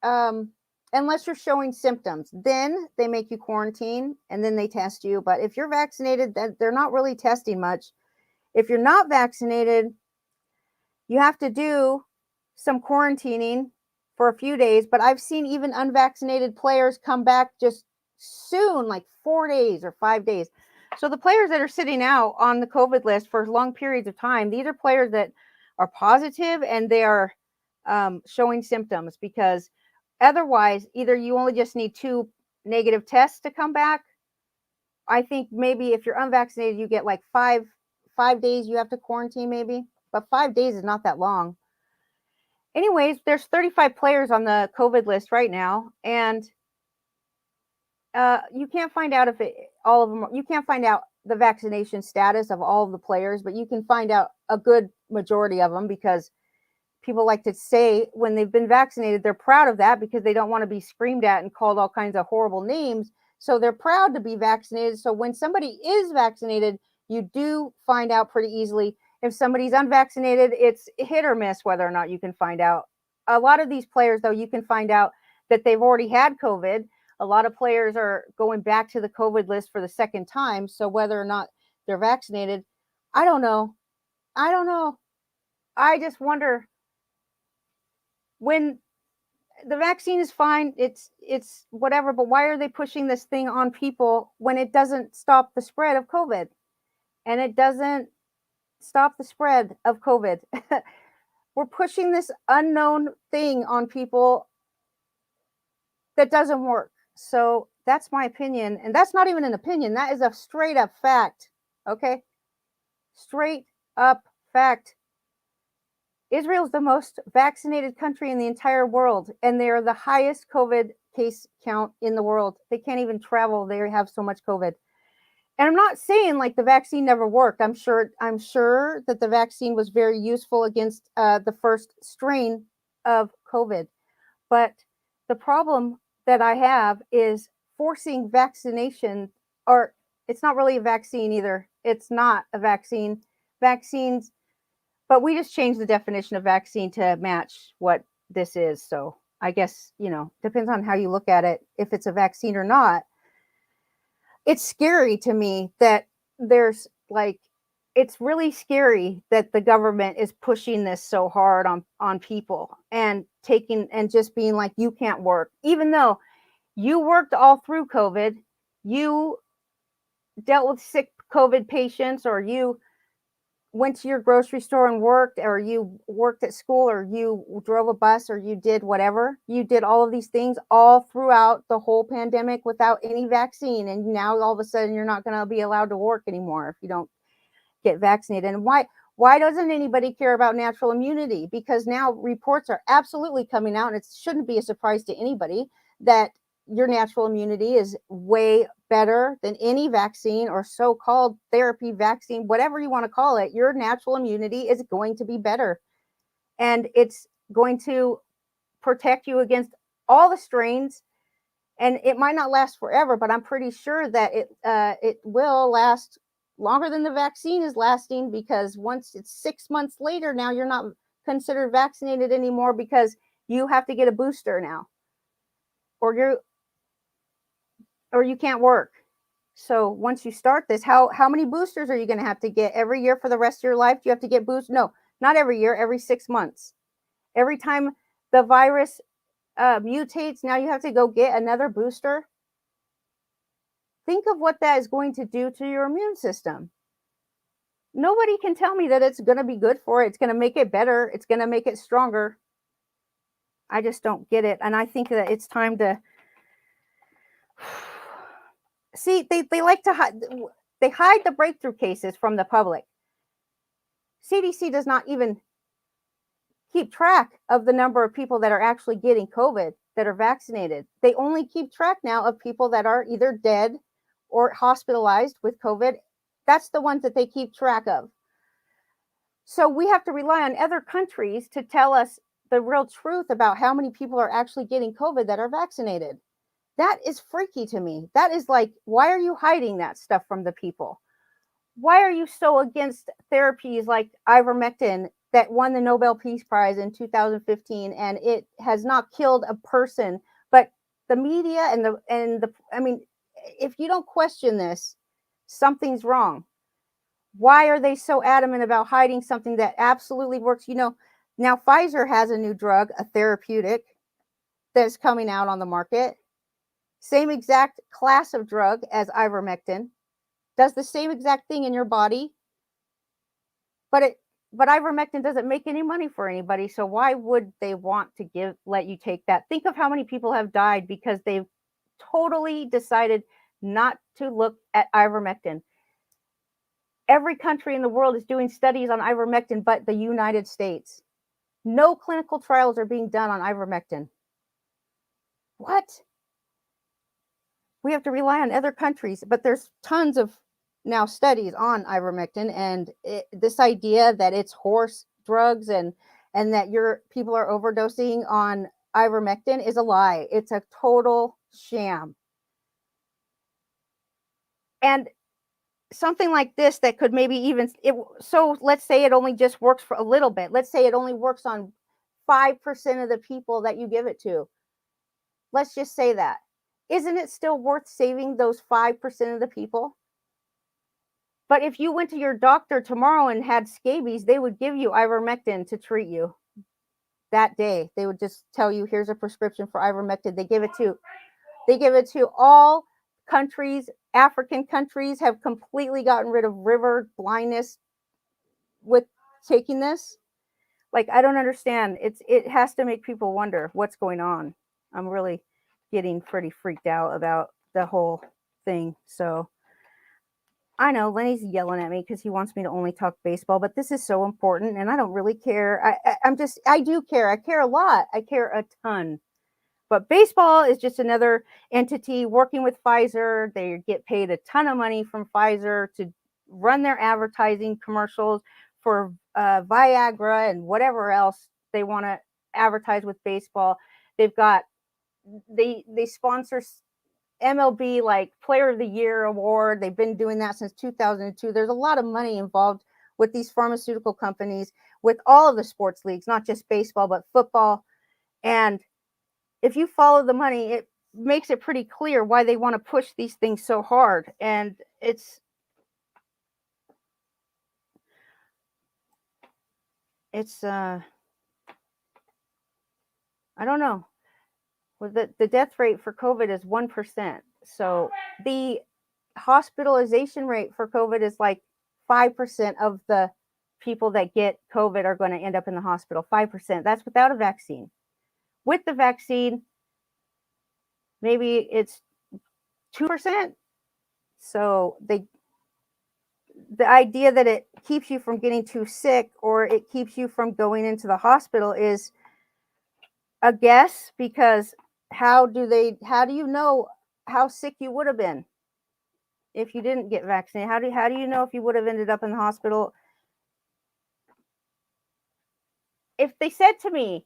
unless you're showing symptoms, then they make you quarantine and then they test you. But if you're vaccinated, they're not really testing much. If you're not vaccinated, you have to do some quarantining for a few days, but I've seen even unvaccinated players come back just soon, like 4 days or 5 days. So the players that are sitting out on the COVID list for long periods of time, these are players that are positive and they are showing symptoms, because otherwise, either you only just need 2 negative tests to come back. I think maybe if you're unvaccinated, you get like 5 days you have to quarantine maybe. But 5 days is not that long. Anyways, there's 35 players on the COVID list right now, and you can't find out all of them. You can't find out the vaccination status of all of the players, but you can find out a good majority of them, because people like to say when they've been vaccinated, they're proud of that because they don't want to be screamed at and called all kinds of horrible names. So they're proud to be vaccinated. So when somebody is vaccinated, you do find out pretty easily. If somebody's unvaccinated, it's hit or miss whether or not you can find out. A lot of these players, though, you can find out that they've already had COVID, A lot of players are going back to the COVID list for the second time. So whether or not they're vaccinated, I don't know. I don't know. I just wonder, when the vaccine is fine, it's whatever, but why are they pushing this thing on people when it doesn't stop the spread of COVID? And it doesn't stop the spread of COVID. We're pushing this unknown thing on people that doesn't work. So that's my opinion. And that's not even an opinion. That is a straight up fact. Okay? Straight up fact. Israel's the most vaccinated country in the entire world, and they are the highest COVID case count in the world. They can't even travel. They have so much COVID. And I'm not saying like the vaccine never worked. I'm sure that the vaccine was very useful against the first strain of COVID. But the problem that I have is forcing vaccination, or it's not really a vaccine either. It's not a vaccine. Vaccines, but we just changed the definition of vaccine to match what this is. So I guess, depends on how you look at it, if it's a vaccine or not. It's scary to me that it's really scary that the government is pushing this so hard on people and just being like, you can't work, even though you worked all through COVID, you dealt with sick COVID patients, or you went to your grocery store and worked, or you worked at school, or you drove a bus, or you did whatever. You did all of these things all throughout the whole pandemic without any vaccine. And now all of a sudden you're not going to be allowed to work anymore if you don't get vaccinated. And why doesn't anybody care about natural immunity? Because now reports are absolutely coming out, and it shouldn't be a surprise to anybody that your natural immunity is way better than any vaccine or so-called therapy vaccine, whatever you want to call it. Your natural immunity is going to be better, and it's going to protect you against all the strains. And it might not last forever, but I'm pretty sure that it will last longer than the vaccine is lasting, because once it's 6 months later, now you're not considered vaccinated anymore because you have to get a booster now, or you can't work. So once you start this, how many boosters are you going to have to get every year for the rest of your life? Do you have to get boosters? No, not every year, every 6 months. Every time the virus mutates, now you have to go get another booster. Think of what that is going to do to your immune system. Nobody can tell me that it's going to be good for it. It's going to make it better. It's going to make it stronger. I just don't get it. And I think that it's time to see, they like to hide. They hide the breakthrough cases from the public. CDC does not even keep track of the number of people that are actually getting COVID that are vaccinated. They only keep track now of people that are either dead or hospitalized with COVID. That's the ones that they keep track of. So we have to rely on other countries to tell us the real truth about how many people are actually getting COVID that are vaccinated. That is freaky to me. That is like, why are you hiding that stuff from the people? Why are you so against therapies like ivermectin that won the Nobel Peace Prize in 2015, and it has not killed a person? But the media and the I mean, if you don't question this, something's wrong. Why are they so adamant about hiding something that absolutely works? Now Pfizer has a new drug, a therapeutic, that's coming out on the market. Same exact class of drug as ivermectin, does the same exact thing in your body, but ivermectin doesn't make any money for anybody. So why would they want to let you take that? Think of how many people have died because they've totally decided not to look at ivermectin. Every country in the world is doing studies on ivermectin but the United States. No clinical trials are being done on ivermectin. What? We have to rely on other countries, but there's tons of now studies on ivermectin, and this idea that it's horse drugs and that people are overdosing on ivermectin is a lie. It's a total sham. And something like this that could maybe even so let's say it only just works for a little bit. Let's say it only works on 5% of the people that you give it to. Let's just say that. isn't it still worth saving those 5% of the people? But if you went to your doctor tomorrow and had scabies, they would give you ivermectin to treat you that day. They would just tell you, here's a prescription for ivermectin. They give it to all countries. African countries have completely gotten rid of river blindness with taking this. Like, I don't understand. It has to make people wonder what's going on. I'm really getting pretty freaked out about the whole thing. So I know Lenny's yelling at me because he wants me to only talk baseball, but this is so important, and I don't really care. I do care. I care a lot. I care a ton. But baseball is just another entity working with Pfizer. They get paid a ton of money from Pfizer to run their advertising commercials for Viagra and whatever else they want to advertise with baseball. They've got they sponsor MLB like Player of the Year award. They've been doing that since 2002. There's a lot of money involved with these pharmaceutical companies, with all of the sports leagues, not just baseball, but football. And if you follow the money, it makes it pretty clear why they want to push these things so hard. And it's I don't know. Well, the death rate for COVID is 1%. So the hospitalization rate for COVID is like 5% of the people that get COVID are going to end up in the hospital. 5%. That's without a vaccine. With the vaccine, maybe it's 2%. So the idea that it keeps you from getting too sick or it keeps you from going into the hospital is a guess, because how do you know how sick you would have been if you didn't get vaccinated? How do you know if you would have ended up in the hospital? If they said to me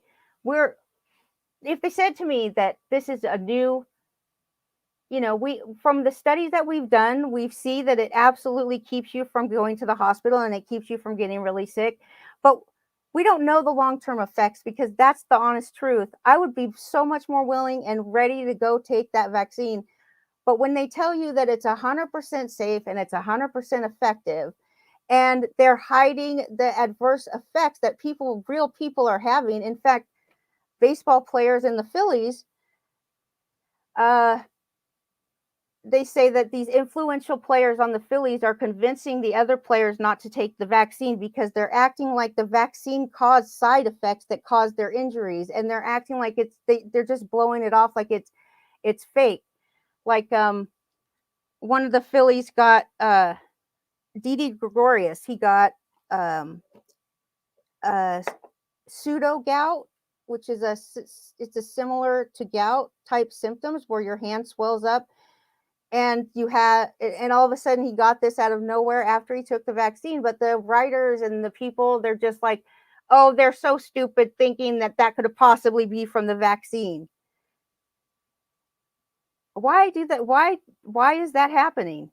that this is a new, we, from the studies that we've done, we see that it absolutely keeps you from going to the hospital and it keeps you from getting really sick. But we don't know the long-term effects, because that's the honest truth. I would be so much more willing and ready to go take that vaccine. But when they tell you that it's 100% safe and it's 100% effective, and they're hiding the adverse effects that real people are having. In fact, baseball players in the Phillies, they say that these influential players on the Phillies are convincing the other players not to take the vaccine because they're acting like the vaccine caused side effects that caused their injuries, and they're acting like they're just blowing it off like it's fake. Like one of the Phillies got Didi Gregorius. He got pseudo gout, which is it's a similar to gout type symptoms where your hand swells up, and all of a sudden he got this out of nowhere after he took the vaccine. But the writers and the people, they're just like, oh, they're so stupid thinking that could have possibly be from the vaccine. Why do that? Why is that happening?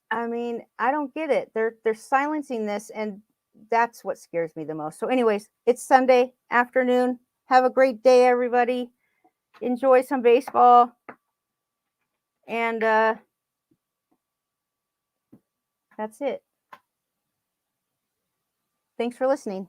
I mean, I don't get it. They're silencing this, and that's what scares me the most. So anyways, it's Sunday afternoon. Have a great day, everybody. Enjoy some baseball. And that's it. Thanks for listening.